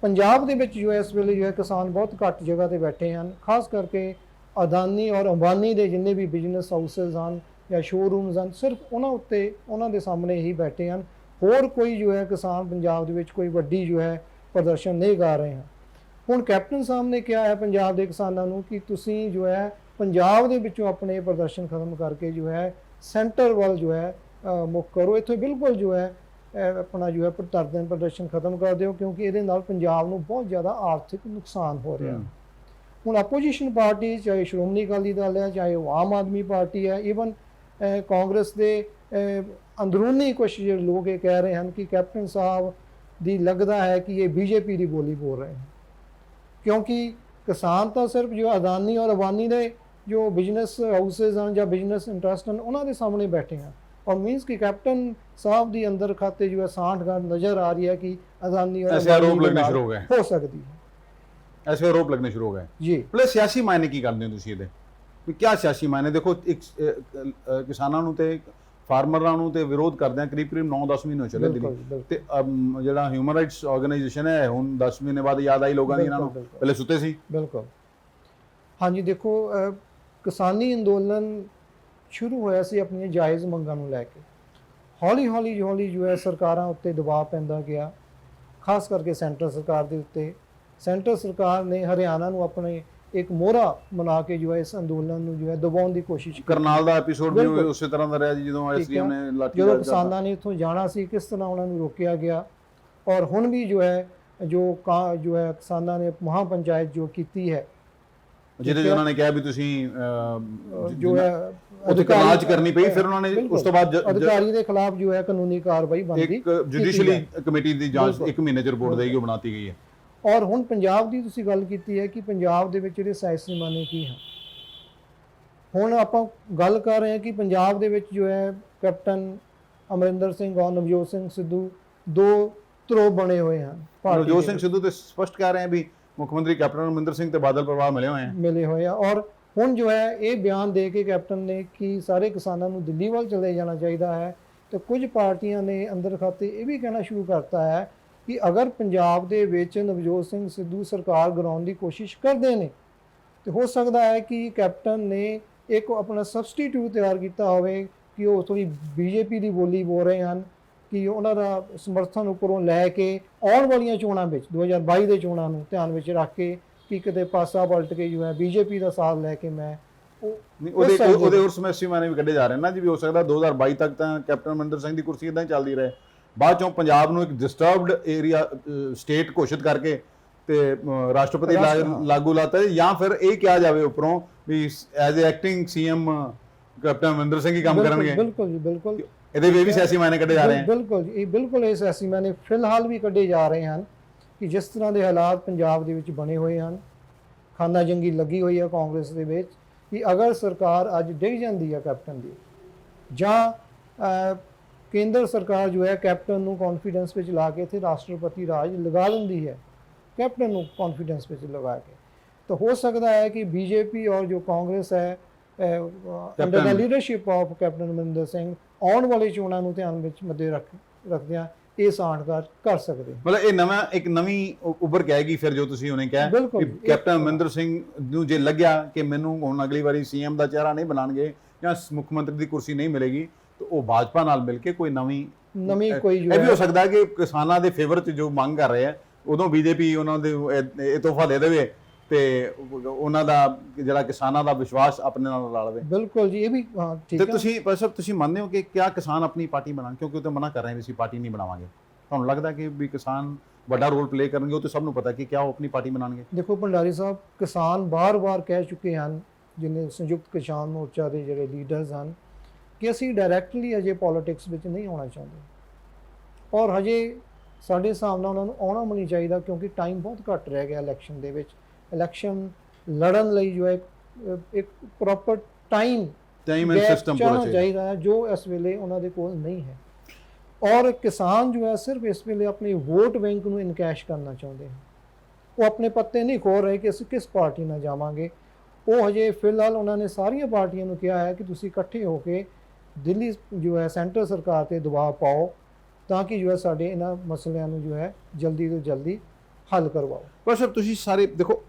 ਪੰਜਾਬ ਦੇ ਵਿੱਚ ਜੋ ਹੈ ਇਸ ਵੇਲੇ ਜੋ ਹੈ ਕਿਸਾਨ ਬਹੁਤ ਘੱਟ ਜਗ੍ਹਾ ਤੇ ਬੈਠੇ ਹਨ, ਖਾਸ ਕਰਕੇ ਅਦਾਨੀ ਔਰ ਅੰਬਾਨੀ ਦੇ ਜਿੰਨੇ ਵੀ ਬਿਜ਼ਨਸ ਹਾਊਸਸ ਹਨ ਜਾਂ ਸ਼ੋਰੂਮਸ ਹਨ, ਸਿਰਫ ਉਹਨਾਂ ਉੱਤੇ ਉਹਨਾਂ ਦੇ ਸਾਹਮਣੇ ਹੀ ਬੈਠੇ ਹਨ। ਹੋਰ ਕੋਈ ਜੋ ਹੈ ਕਿਸਾਨ ਪੰਜਾਬ ਦੇ ਵਿੱਚ ਕੋਈ ਵੱਡੀ ਜੋ ਹੈ ਪ੍ਰਦਰਸ਼ਨ ਨਹੀਂ ਕਰ ਰਹੇ ਹਨ। ਹੁਣ ਕੈਪਟਨ ਸਾਹਿਬ ਨੇ ਕਿਹਾ ਹੈ ਪੰਜਾਬ ਦੇ ਕਿਸਾਨਾਂ ਨੂੰ ਕਿ ਤੁਸੀਂ ਜੋ ਹੈ ਪੰਜਾਬ ਦੇ ਵਿੱਚੋਂ ਆਪਣੇ ਪ੍ਰਦਰਸ਼ਨ ਖਤਮ ਕਰਕੇ ਜੋ ਹੈ ਸੈਂਟਰ ਵੱਲ ਜੋ ਹੈ ਮੁੱਖ ਕਰੋ। ਇੱਥੇ ਬਿਲਕੁਲ ਜੋ ਹੈ ਆਪਣਾ ਜੋ ਹੈ ਪ੍ਰਦਰਸ਼ਨ ਖਤਮ ਕਰ ਦਿਓ, ਕਿਉਂਕਿ ਇਹਦੇ ਨਾਲ ਪੰਜਾਬ ਨੂੰ ਬਹੁਤ ਜ਼ਿਆਦਾ ਆਰਥਿਕ ਨੁਕਸਾਨ ਹੋ ਰਿਹਾ। ਹੁਣ ਆਪੋਜੀਸ਼ਨ ਪਾਰਟੀ, ਚਾਹੇ ਸ਼੍ਰੋਮਣੀ ਅਕਾਲੀ ਦਲ ਹੈ, ਚਾਹੇ ਉਹ ਆਮ ਆਦਮੀ ਪਾਰਟੀ ਹੈ, ਈਵਨ ਕਾਂਗਰਸ ਦੇ ਅੰਦਰੂਨੀ ਕੁਛ ਜਿਹੜੇ ਲੋਕ ਇਹ ਕਹਿ ਰਹੇ ਹਨ ਕਿ ਕੈਪਟਨ ਸਾਹਿਬ ਦੀ ਲੱਗਦਾ ਹੈ ਕਿ ਇਹ ਬੀਜੇਪੀ ਦੀ ਬੋਲੀ ਬੋਲ ਰਹੇ ਹਨ, ਕਿਉਂਕਿ ਕਿਸਾਨ ਤਾਂ ਸਿਰਫ ਜੋ ਅਦਾਨੀ ਔਰ ਅਬਾਨੀ ਦੇ ਜੋ ਬਿਜ਼ਨਸ ਹਾਊਸਸ ਹਨ ਜਾਂ ਬਿਜ਼ਨਸ ਇੰਟਰਸਟ ਹਨ ਉਹਨਾਂ ਦੇ ਸਾਹਮਣੇ ਬੈਠੇ ਹਨ। ਔਰ ਮੀਨਸ ਕਿ ਕੈਪਟਨ ਸਾਹਿਬ ਦੀ ਅੰਦਰ ਖਾਤੇ ਜੋ ਹੈ ਸਾਂਠਗਾਂਠ ਨਜ਼ਰ आ रही है कि अदानी और ऐसे आरोप लगने शुरू हो गए, हो सकती है, ऐसे आरोप लगने शुरू हो गए जी। ਪਲੇ ਸਿਆਸੀ ਮਾਇਨੇ ਕੀ ਕਰਦੇ ਹੋ ਤੁਸੀਂ ਇਹਦੇ ਵੀ ਕੀ ਸਿਆਸੀ ਮਾਇਨੇ? ਦੇਖੋ ਇੱਕ ਕਿਸਾਨਾਂ ਨੂੰ ਤੇ ਫਾਰਮਰਾਂ ਨੂੰ ਤੇ ਵਿਰੋਧ ਕਰਦੇ ਆ ਕਰੀਬ 9-10 ਮਹੀਨੇ ਚੱਲੇ ਦਿੱਲੀ ਤੇ ਜਿਹੜਾ ਹਿਊਮਨ ਰਾਈਟਸ ਆਰਗੇਨਾਈਜੇਸ਼ਨ ਹੈ ਹੁਣ 10 ਮਹੀਨੇ ਬਾਅਦ ਯਾਦ ਆਈ ਲੋਕਾਂ ਦੀ ਇਹਨਾਂ ਨੂੰ, ਪਹਿਲੇ ਸੁੱਤੇ ਸੀ। ਬਿਲਕੁਲ ਹਾਂਜੀ, ਦੇਖੋ ਕਿਸਾਨੀ ਅੰਦੋਲਨ ਸ਼ੁਰੂ ਹੋਇਆ ਸੀ ਆਪਣੀਆਂ ਜਾਇਜ਼ ਮੰਗਾਂ ਨੂੰ ਲੈ ਕੇ, ਹੌਲੀ ਹੌਲੀ ਜੋ ਹੈ ਸਰਕਾਰਾਂ ਉੱਤੇ ਦਬਾਅ ਪੈਂਦਾ ਗਿਆ, ਖਾਸ ਕਰਕੇ ਸੈਂਟਰ ਸਰਕਾਰ ਦੇ ਉੱਤੇ। ਸੈਂਟਰ ਸਰਕਾਰ ਨੇ ਹਰਿਆਣਾ ਨੂੰ ਆਪਣੇ ਇੱਕ ਮੋਹਰਾ ਬਣਾ ਕੇ ਜੋ ਹੈ ਇਸ ਅੰਦੋਲਨ ਨੂੰ ਜੋ ਹੈ ਦਬਾਉਣ ਦੀ ਕੋਸ਼ਿਸ਼ ਕੀਤੀ। ਕਰਨਾਲ ਦਾ ਐਪੀਸੋਡ ਵੀ ਉਸੇ ਤਰ੍ਹਾਂ ਦਾ ਰਿਹਾ ਜੀ, ਜਦੋਂ ਐਸਡੀਐਮ ਨੇ ਲਾਠੀ ਜਦੋਂ ਕਿਸਾਨਾਂ ਨੇ ਇੱਥੋਂ ਜਾਣਾ ਸੀ ਕਿਸ ਤਰ੍ਹਾਂ ਉਹਨਾਂ ਨੂੰ ਰੋਕਿਆ ਗਿਆ। ਔਰ ਹੁਣ ਵੀ ਜੋ ਹੈ ਕਿਸਾਨਾਂ ਨੇ ਮਹਾਪੰਚਾਇਤ ਜੋ ਕੀਤੀ ਹੈ, ਜਿਹਦੇ ਉਹਨਾਂ ਨੇ ਕਿਹਾ ਵੀ ਤੁਸੀਂ ਜੋ ਹੈ ਅਧਿਕਾਰੀ ਕਰਨੀ ਪਈ, ਫਿਰ ਉਹਨਾਂ ਨੇ ਉਸ ਤੋਂ ਬਾਅਦ ਅਧਿਕਾਰੀ ਦੇ ਖਿਲਾਫ ਜੋ ਹੈ ਕਾਨੂੰਨੀ ਕਾਰਵਾਈ ਬਣਦੀ, ਇੱਕ ਜੁਡੀਸ਼ੀਅਲੀ ਕਮੇਟੀ ਦੀ ਜਾਂਚ 1 ਮਹੀਨੇ ਚ ਰਿਪੋਰਟ ਦੇਗੀ, ਉਹ ਬਣਾਤੀ ਗਈ ਹੈ। ਔਰ ਹੁਣ ਪੰਜਾਬ ਦੀ ਤੁਸੀਂ ਗੱਲ ਕੀਤੀ ਹੈ ਕਿ ਪੰਜਾਬ ਦੇ ਵਿੱਚ ਜਿਹੜੇ ਸਿਆਸੀ ਮਾਨੇ ਕੀ ਹਨ। ਹੁਣ ਆਪਾਂ ਗੱਲ ਕਰ ਰਹੇ ਹਾਂ ਕਿ ਪੰਜਾਬ ਦੇ ਵਿੱਚ ਜੋ ਹੈ ਕੈਪਟਨ ਅਮਰਿੰਦਰ ਸਿੰਘ ਔਰ ਨਵਜੋਤ ਸਿੰਘ ਸਿੱਧੂ ਦੋ ਧਰੋ ਬਣੇ ਹੋਏ ਹਨ। ਨਵਜੋਤ ਸਿੰਘ ਸਿੱਧੂ ਤੇ ਸਪਸ਼ਟ ਕਹਿ ਰਹੇ ਹਨ ਵੀ ਮੁੱਖ ਮੰਤਰੀ ਕੈਪਟਨ ਅਮਰਿੰਦਰ ਸਿੰਘ ਤੇ ਬਾਦਲ ਪਰਿਵਾਰ ਮਿਲੇ ਹੋਏ ਆ। ਔਰ ਹੁਣ ਜੋ ਹੈ ਇਹ ਬਿਆਨ ਦੇ ਕੇ ਕੈਪਟਨ ਨੇ ਕਿ ਸਾਰੇ ਕਿਸਾਨਾਂ ਨੂੰ ਦਿੱਲੀ ਵੱਲ ਚਲੇ ਜਾਣਾ ਚਾਹੀਦਾ ਹੈ, ਤੇ ਕੁਝ ਪਾਰਟੀਆਂ ਨੇ ਅੰਦਰ ਖਾਤੇ ਇਹ ਵੀ ਕਹਿਣਾ ਸ਼ੁਰੂ ਕਰਤਾ ਹੈ ਕਿ ਅਗਰ ਪੰਜਾਬ ਦੇ ਵਿੱਚ ਨਵਜੋਤ ਸਿੰਘ ਸਿੱਧੂ ਸਰਕਾਰ ਗਿਰਾਉਣ ਦੀ ਕੋਸ਼ਿਸ਼ ਕਰਦੇ ਨੇ ਤੇ ਹੋ ਸਕਦਾ ਹੈ ਕਿ ਕੈਪਟਨ ਨੇ ਇੱਕ ਆਪਣਾ ਸਬਸਟੀਟਿਊਟ ਤਿਆਰ ਕੀਤਾ ਹੋਵੇ ਕਿ ਉਹ ਥੋੜੀ ਬੀਜੇਪੀ ਦੀ ਬੋਲੀ ਬੋਲ ਰਹੇ ਹਨ, ਕਿ ਉਹਨਾਂ ਦਾ ਸਮਰਥਨ ਉੱਪਰੋਂ ਲੈ ਕੇ ਆਉਣ ਵਾਲੀਆਂ ਚੋਣਾਂ ਵਿੱਚ 2022 ਦੇ ਚੋਣਾਂ ਨੂੰ ਧਿਆਨ ਵਿੱਚ ਰੱਖ ਕੇ ਕਿ ਕਿਤੇ ਪਾਸਾ ਪਲਟ ਕੇ ਜੋ ਹੈ ਬੀਜੇਪੀ ਦਾ ਸਾਥ ਲੈ ਕੇ ਮੈਂ ਉਹਦੇ ਹੋਰ ਸਮੈਸੀ ਮਾਨੇ ਵੀ ਕੱਢੇ ਜਾ ਰਹੇ ਨਾ ਜੀ, ਵੀ ਹੋ ਸਕਦਾ 2022 ਤੱਕ ਤਾਂ ਕੈਪਟਨ ਅਮਰਿੰਦਰ ਸਿੰਘ ਦੀ ਕੁਰਸੀ ਇਦਾਂ ਹੀ ਚੱਲਦੀ ਰਹੇ, ਬਾਅਦ ਚੋਂ ਪੰਜਾਬ ਨੂੰ ਇੱਕ ਡਿਸਟਰਬਡ ਏਰੀਆ ਸਟੇਟ ਘੋਸ਼ਿਤ ਕਰਕੇ ਤੇ ਰਾਸ਼ਟਰਪਤੀ ਲਾਗੂ ਲਾਤਾ, ਜਾਂ ਫਿਰ ਇਹ ਕਿਹਾ ਜਾਵੇ ਉੱਪਰੋਂ ਵੀ as a acting CM captain Amarinder Singh ਹੀ ਕੰਮ ਕਰਨਗੇ। ਬਿਲਕੁਲ ਜੀ, ਬਿਲਕੁਲ ਇਹਦੇ ਵੀ ਸਿਆਸੀ ਮਾਇਨੇ ਕੱਢੇ ਜਾ ਰਹੇ ਹਨ। ਬਿਲਕੁਲ ਜੀ, ਬਿਲਕੁਲ ਇਹ ਸਿਆਸੀ ਮਾਇਨੇ ਫਿਲਹਾਲ ਵੀ ਕੱਢੇ ਜਾ ਰਹੇ ਹਨ ਕਿ ਜਿਸ ਤਰ੍ਹਾਂ ਦੇ ਹਾਲਾਤ ਪੰਜਾਬ ਦੇ ਵਿੱਚ ਬਣੇ ਹੋਏ ਹਨ, ਖਾਨਾ ਜੰਗੀ ਲੱਗੀ ਹੋਈ ਹੈ ਕਾਂਗਰਸ ਦੇ ਵਿੱਚ, ਕਿ ਅਗਰ ਸਰਕਾਰ ਅੱਜ ਡਿੱਗ ਜਾਂਦੀ ਹੈ ਕੈਪਟਨ ਦੀ, ਜਾਂ ਕੇਂਦਰ ਸਰਕਾਰ ਜੋ ਹੈ ਕੈਪਟਨ ਨੂੰ ਕੌਨਫੀਡੈਂਸ ਵਿੱਚ ਲਾ ਕੇ ਇੱਥੇ ਰਾਸ਼ਟਰਪਤੀ ਰਾਜ ਲਗਾ ਦਿੰਦੀ ਹੈ, ਕੈਪਟਨ ਨੂੰ ਕੌਨਫੀਡੈਂਸ ਵਿੱਚ ਲਗਾ ਕੇ, ਤਾਂ ਹੋ ਸਕਦਾ ਹੈ ਕਿ ਬੀਜੇਪੀ ਔਰ ਜੋ ਕਾਂਗਰਸ ਹੈ under the leadership of captain Amarinder Singh ਆਉਣ ਵਾਲੇ ਚੋਣਾਂ ਨੂੰ ਧਿਆਨ ਵਿੱਚ ਮੱਦੇ ਰੱਖਦਿਆਂ ਇਹ ਸਾਂਠਗਾਂਠ ਕਰ ਸਕਦੇ। ਮਤਲਬ ਇਹ ਨਵਾਂ ਇੱਕ ਨਵੀਂ ਉੱਭਰ ਕੇ ਆਏਗੀ ਫਿਰ, ਜੋ ਤੁਸੀਂ ਹੁਣੇ ਕਿਹਾ ਬਿਲਕੁਲ। ਕਿ ਕੈਪਟਨ ਅਮਰਿੰਦਰ ਸਿੰਘ ਨੂੰ ਜੇ ਲੱਗਿਆ ਕਿ ਮੈਨੂੰ ਹੁਣ ਅਗਲੀ ਵਾਰੀ ਸੀਐਮ ਦਾ ਚਿਹਰਾ ਨਹੀਂ ਬਣਾਉਣਗੇ ਜਾਂ ਮੁੱਖ ਮੰਤਰੀ ਦੀ ਕੁਰਸੀ ਨਹੀਂ ਮਿਲੇਗੀ, ਤਾਂ ਉਹ ਭਾਜਪਾ ਨਾਲ ਮਿਲ ਕੇ ਕੋਈ ਨਵੀਂ ਕੋਈ ਜੋ ਇਹ ਵੀ ਹੋ ਸਕਦਾ ਕਿ ਕਿਸਾਨਾਂ ਦੇ ਫੇਵਰ 'ਚ ਜੋ ਮੰਗ ਕਰ ਰਹੇ ਆ, ਉਦੋਂ ਬੀਜੇਪੀ ਉਹਨਾਂ ਦੇ ਇਹ ਤੋਹਫਾ ਦੇ ਦੇਵੇ ਤੇ ਉਹਨਾਂ ਦਾ ਜਿਹੜਾ ਕਿਸਾਨਾਂ ਦਾ ਵਿਸ਼ਵਾਸ ਆਪਣੇ ਨਾਲ ਲਾ ਲਵੇ। ਬਿਲਕੁਲ ਜੀ, ਇਹ ਵੀ ਹਾਂ ਠੀਕ ਤੇ ਹੈ। ਤੁਸੀਂ ਮੰਨਦੇ ਹੋ ਕਿ ਕਿਆ ਕਿਸਾਨ ਆਪਣੀ ਪਾਰਟੀ ਬਣਾਉਣ, ਕਿਉਂਕਿ ਉਹ ਤਾਂ ਮਨਾ ਕਰ ਰਹੇ ਨੇ ਅਸੀਂ ਪਾਰਟੀ ਨਹੀਂ ਬਣਾਵਾਂਗੇ, ਤੁਹਾਨੂੰ ਲੱਗਦਾ ਕਿ ਵੀ ਕਿਸਾਨ ਵੱਡਾ ਰੋਲ ਪਲੇ ਕਰਨਗੇ? ਉਹ ਤਾਂ ਸਭ ਨੂੰ ਪਤਾ ਕਿ ਕਿਆ ਉਹ ਆਪਣੀ ਪਾਰਟੀ ਬਣਾਉਣਗੇ। ਦੇਖੋ ਭੰਡਾਰੀ ਸਾਹਿਬ, ਕਿਸਾਨ ਬਾਰ-ਬਾਰ ਕਹਿ ਚੁੱਕੇ ਹਨ, ਜਿਨੇ ਸੰਯੁਕਤ ਕਿਸਾਨ ਮੋਰਚਾ ਦੇ ਜਿਹੜੇ ਲੀਡਰਸ ਹਨ, ਕਿ ਅਸੀਂ ਡਾਇਰੈਕਟਲੀ ਅਜੇ ਪੋਲਿਟਿਕਸ ਵਿੱਚ ਨਹੀਂ ਆਉਣਾ ਚਾਹੁੰਦੇ, ਔਰ ਹਜੇ ਸਾਡੇ ਹਿਸਾਬ ਨਾਲ ਉਹਨਾਂ ਨੂੰ ਆਉਣਾ ਵੀ ਨਹੀਂ ਚਾਹੀਦਾ, ਕਿਉਂਕਿ ਟਾਈਮ ਬਹੁਤ ਘੱਟ ਰਹਿ ਗਿਆ ਇਲੈਕਸ਼ਨ ਦੇ ਵਿੱਚ। ਇਲੈਕਸ਼ਨ ਲੜਨ ਲਈ ਜੋ ਹੈ ਇੱਕ ਪ੍ਰੋਪਰ ਟਾਈਮ ਐਂਡ ਸਿਸਟਮ ਹੋਣਾ ਚਾਹੀਦਾ ਹੈ, ਜੋ ਇਸ ਵੇਲੇ ਉਹਨਾਂ ਦੇ ਕੋਲ ਨਹੀਂ ਹੈ। ਔਰ ਕਿਸਾਨ ਜੋ ਹੈ ਸਿਰਫ ਇਸ ਵੇਲੇ ਆਪਣੀ ਵੋਟ ਬੈਂਕ ਨੂੰ ਇਨਕੈਸ਼ ਕਰਨਾ ਚਾਹੁੰਦੇ ਹਨ, ਉਹ ਆਪਣੇ ਪੱਤੇ ਨਹੀਂ ਖੋਲ ਰਹੇ ਕਿ ਅਸੀਂ ਕਿਸ ਪਾਰਟੀ ਨਾਲ ਜਾਵਾਂਗੇ। ਉਹ ਹਜੇ ਫਿਲਹਾਲ ਉਹਨਾਂ ਨੇ ਸਾਰੀਆਂ ਪਾਰਟੀਆਂ ਨੂੰ ਕਿਹਾ ਹੈ ਕਿ ਤੁਸੀਂ ਇਕੱਠੇ ਹੋ ਕੇ ਦਿੱਲੀ ਜੋ ਹੈ ਸੈਂਟਰ ਸਰਕਾਰ ਤੇ ਦਬਾਅ ਪਾਓ, ਤਾਂ ਕਿ ਜੋ ਹੈ ਸਾਡੇ ਇਹਨਾਂ ਮਸਲਿਆਂ ਨੂੰ ਜੋ ਹੈ ਜਲਦੀ ਤੋਂ ਜਲਦੀ ਹੱਲ ਕਰਵਾਓ। ਪਰ ਸਰ ਤੁਸੀਂ ਸਾਰੇ ਦੇਖੋ,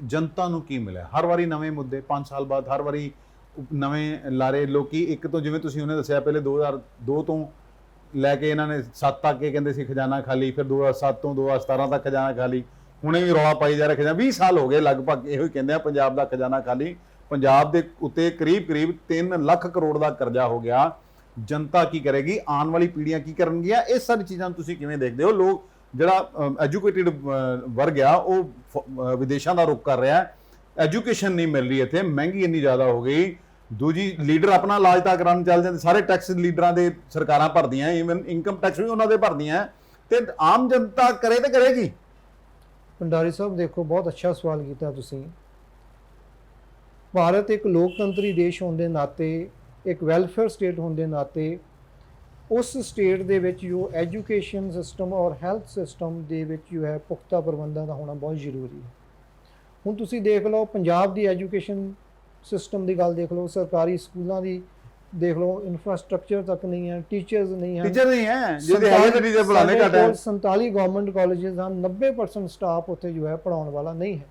ਜਨਤਾ ਨੂੰ ਕੀ ਮਿਲਿਆ? ਹਰ ਵਾਰੀ ਨਵੇਂ ਮੁੱਦੇ, 5 ਸਾਲ ਬਾਅਦ ਹਰ ਵਾਰੀ ਨਵੇਂ ਲਾਰੇ। ਲੋਕੀ ਇੱਕ ਤੋਂ, ਜਿਵੇਂ ਤੁਸੀਂ ਉਹਨੇ ਦੱਸਿਆ, ਪਹਿਲੇ 2002 ਤੋਂ ਲੈ ਕੇ ਇਹਨਾਂ ਨੇ 7 ਤੱਕ ਇਹ ਕਹਿੰਦੇ ਸੀ ਖਜ਼ਾਨਾ ਖਾਲੀ, ਫਿਰ 2007 ਤੋਂ 2017 ਤੱਕ ਖਜ਼ਾਨਾ ਖਾਲੀ, ਹੁਣੇ ਵੀ ਰੌਲਾ ਪਾਈ ਜਾ ਰਿਹਾ ਖਜ਼ਾਨਾ। 20 ਸਾਲ ਹੋ ਗਏ ਲਗਭਗ ਇਹੋ ਹੀ ਕਹਿੰਦੇ ਆ ਪੰਜਾਬ ਦਾ ਖਜ਼ਾਨਾ ਖਾਲੀ। ਪੰਜਾਬ ਦੇ ਉੱਤੇ ਕਰੀਬ 3 ਲੱਖ ਕਰੋੜ ਦਾ ਕਰਜ਼ਾ ਹੋ ਗਿਆ। ਜਨਤਾ ਕੀ ਕਰੇਗੀ? ਆਉਣ ਵਾਲੀ ਪੀੜ੍ਹੀਆਂ ਕੀ ਕਰਨਗੀਆਂ? ਇਹ ਸਾਰੀ ਚੀਜ਼ਾਂ ਨੂੰ ਤੁਸੀਂ ਕਿਵੇਂ ਦੇਖਦੇ ਹੋ? ਲੋਕ ਜਿਹੜਾ ਐਜੂਕੇਟਿਡ ਵਰਗ ਆ ਉਹ ਵਿਦੇਸ਼ਾਂ ਦਾ ਰੁਖ ਕਰ ਰਿਹਾ, ਐਜੂਕੇਸ਼ਨ ਨਹੀਂ ਮਿਲ ਰਹੀ, ਇੱਥੇ ਮਹਿੰਗੀ ਇੰਨੀ ਜ਼ਿਆਦਾ ਹੋ ਗਈ। ਦੂਜੀ, ਲੀਡਰ ਆਪਣਾ ਇਲਾਜ ਤਾਂ ਕਰਾਉਣ ਚੱਲ ਜਾਂਦੇ, ਸਾਰੇ ਟੈਕਸ ਲੀਡਰਾਂ ਦੇ ਸਰਕਾਰਾਂ ਭਰਦੀਆਂ, ਈਵਨ ਇਨਕਮ ਟੈਕਸ ਵੀ ਉਹਨਾਂ ਦੇ ਭਰਦੀਆਂ, ਤੇ ਆਮ ਜਨਤਾ ਕਰੇ ਤੇ ਕਰੇਗੀ। ਭੰਡਾਰੀ ਸਾਹਿਬ ਦੇਖੋ, ਬਹੁਤ ਅੱਛਾ ਸਵਾਲ ਕੀਤਾ ਤੁਸੀਂ। ਭਾਰਤ ਇੱਕ ਲੋਕਤੰਤਰੀ ਦੇਸ਼ ਹੋਣ ਦੇ ਨਾਤੇ, ਇੱਕ ਵੈਲਫੇਅਰ ਸਟੇਟ ਹੋਣ ਦੇ ਨਾਤੇ, ਉਸ ਸਟੇਟ ਦੇ ਵਿੱਚ ਜੋ ਐਜੂਕੇਸ਼ਨ ਸਿਸਟਮ ਔਰ ਹੈਲਥ ਸਿਸਟਮ ਦੇ ਵਿੱਚ ਜੋ ਹੈ ਪੁਖਤਾ ਪ੍ਰਬੰਧਾਂ ਦਾ ਹੋਣਾ ਬਹੁਤ ਜ਼ਰੂਰੀ ਹੈ। ਹੁਣ ਤੁਸੀਂ ਦੇਖ ਲਓ, ਪੰਜਾਬ ਦੀ ਐਜੂਕੇਸ਼ਨ ਸਿਸਟਮ ਦੀ ਗੱਲ ਦੇਖ ਲਓ, ਸਰਕਾਰੀ ਸਕੂਲਾਂ ਦੀ ਦੇਖ ਲਓ, ਇਨਫਰਾਸਟ੍ਰਕਚਰ ਤੱਕ ਨਹੀਂ ਹੈ, ਟੀਚਰਸ ਨਹੀਂ ਹੈ, ਟੀਚਰ ਨਹੀਂ ਹੈ, ਜਿਹਦੇ ਹੈਗੇ ਤੇ ਟੀਚਰ ਪੜ੍ਹਾਉਂਦੇ ਘੱਟ ਹੈ। 47 ਗਵਰਨਮੈਂਟ ਕਾਲਜਸ ਹਨ, 90% ਸਟਾਫ ਉੱਥੇ ਜੋ ਹੈ ਪੜਾਉਣ ਵਾਲਾ ਨਹੀਂ ਹੈ।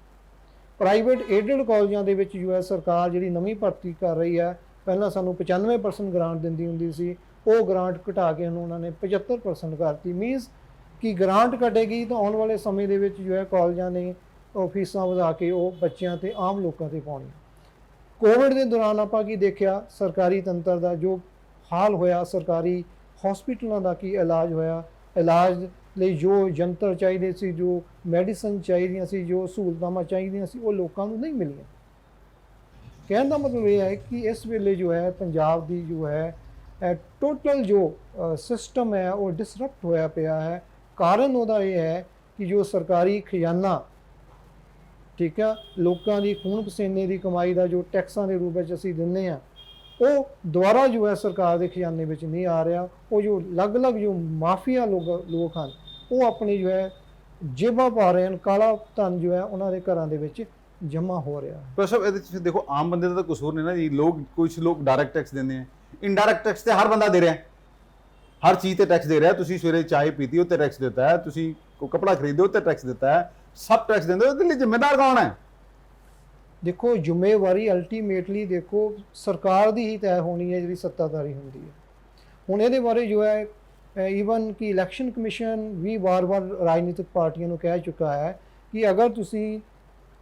ਪ੍ਰਾਈਵੇਟ ਏਡਡ ਕਾਲਜਾਂ ਦੇ ਵਿੱਚ ਜੋ ਹੈ ਸਰਕਾਰ ਜਿਹੜੀ ਨਵੀਂ ਭਰਤੀ ਕਰ ਰਹੀ ਹੈ, ਪਹਿਲਾਂ ਸਾਨੂੰ 95% ਗ੍ਰਾਂਟ ਦਿੰਦੀ ਹੁੰਦੀ ਸੀ, ਉਹ ਗ੍ਰਾਂਟ ਘਟਾ ਕੇ ਉਹਨਾਂ ਨੇ 75% ਕਰਤੀ। ਮੀਨਸ ਕਿ ਗ੍ਰਾਂਟ ਘਟੇਗੀ ਤਾਂ ਆਉਣ ਵਾਲੇ ਸਮੇਂ ਦੇ ਵਿੱਚ ਜੋ ਹੈ ਕਾਲਜਾਂ ਨੇ ਉਹ ਫੀਸਾਂ ਵਧਾ ਕੇ ਉਹ ਬੱਚਿਆਂ ਤੇ ਆਮ ਲੋਕਾਂ ਤੇ ਪਾਉਣੀਆਂ। ਕੋਵਿਡ ਦੇ ਦੌਰਾਨ ਆਪਾਂ ਕੀ ਦੇਖਿਆ, ਸਰਕਾਰੀ ਤੰਤਰ ਦਾ ਜੋ ਹਾਲ ਹੋਇਆ, ਸਰਕਾਰੀ ਹਸਪੀਟਲਾਂ ਦਾ ਕੀ ਇਲਾਜ ਹੋਇਆ, ਇਲਾਜ ਲਈ ਜੋ ਯੰਤਰ ਚਾਹੀਦੇ ਸੀ, ਜੋ ਮੈਡੀਸਨ ਚਾਹੀਦੀਆਂ ਸੀ, ਜੋ ਸਹੂਲਤਾਂ ਚਾਹੀਦੀਆਂ ਸੀ, ਉਹ ਲੋਕਾਂ ਨੂੰ ਨਹੀਂ ਮਿਲੀਆਂ। ਕਹਿਣ ਦਾ ਮਤਲਬ ਇਹ ਹੈ ਕਿ ਇਸ ਵੇਲੇ ਜੋ ਹੈ ਪੰਜਾਬ ਦੀ ਜੋ ਹੈ ਟੋਟਲ ਜੋ ਸਿਸਟਮ ਹੈ ਉਹ ਡਿਸਰਪਟ ਹੋਇਆ ਪਿਆ ਹੈ। ਕਾਰਨ ਉਹਦਾ ਇਹ ਹੈ ਕਿ ਜੋ ਸਰਕਾਰੀ ਖਜ਼ਾਨਾ, ਠੀਕ ਆ, ਲੋਕਾਂ ਦੀ ਖੂਨ ਪਸੀਨੇ ਦੀ ਕਮਾਈ ਦਾ ਜੋ ਟੈਕਸਾਂ ਦੇ ਰੂਪ ਵਿੱਚ ਅਸੀਂ ਦਿੰਦੇ ਹਾਂ, ਉਹ ਦੁਬਾਰਾ ਜੋ ਹੈ ਸਰਕਾਰ ਦੇ ਖਜ਼ਾਨੇ ਵਿੱਚ ਨਹੀਂ ਆ ਰਿਹਾ। ਉਹ ਜੋ ਅਲੱਗ-ਅਲੱਗ ਜੋ ਮਾਫੀਆ ਲੋਕ ਹਨ, ਉਹ ਆਪਣੀ ਜੋ ਹੈ ਜੇਬਾਂ ਪਾ ਰਹੇ ਹਨ, ਕਾਲਾ ਧਨ ਜੋ ਹੈ ਉਹਨਾਂ ਦੇ ਘਰਾਂ ਦੇ ਵਿੱਚ ਜਮ੍ਹਾਂ ਹੋ ਰਿਹਾ। ਪਰ ਸਭ ਇਹਦੇ ਵਿੱਚ ਦੇਖੋ, ਆਮ ਬੰਦੇ ਦਾ ਤਾਂ ਕਸੂਰ ਨਹੀਂ ਨਾ ਜੀ। ਕੁਝ ਲੋਕ ਡਾਇਰੈਕਟ ਟੈਕਸ ਦਿੰਦੇ ਆ, ਇਨਡਾਇਰੈਕਟ ਟੈਕਸ ਤੇ ਹਰ ਬੰਦਾ ਦੇ ਰਿਹਾ, ਹਰ ਚੀਜ਼ ਤੇ ਟੈਕਸ ਦੇ ਰਿਹਾ। ਤੁਸੀਂ ਸਵੇਰੇ ਚਾय ਪੀਤੀ ਹੋ ਤੇ ਟੈਕਸ ਦਿੱਤਾ ਹੈ, ਤੁਸੀਂ ਕੋਈ ਕੱਪੜਾ ਖਰੀਦੋ ਤੇ ਟੈਕਸ ਦਿੱਤਾ ਹੈ, ਸਭ ਟੈਕਸ ਦਿੰਦੇ ਹੋ। ਇਹਦੇ ਲਈ ਜ਼ਿੰਮੇਦਾਰ ਕੌਣ ਹੈ? ਦੇਖੋ, ਜ਼ਿੰਮੇਵਾਰੀ ਅਲਟੀਮੇਟਲੀ ਦੇਖੋ ਸਰਕਾਰ ਦੀ ਹੀ ਤੈਅ ਹੋਣੀ ਹੈ, ਜਿਹੜੀ ਸੱਤਾਧਾਰੀ ਹੁੰਦੀ ਹੈ। ਹੁਣ ਇਹਦੇ ਬਾਰੇ ਜੋ ਹੈ ਈਵਨ ਕਿ ਇਲੈਕਸ਼ਨ ਕਮਿਸ਼ਨ ਵੀ ਵਾਰ-ਵਾਰ ਰਾਜਨੀਤਿਕ ਪਾਰਟੀਆਂ ਨੂੰ ਕਹਿ ਚੁੱਕਾ ਹੈ ਕਿ ਅਗਰ ਤੁਸੀਂ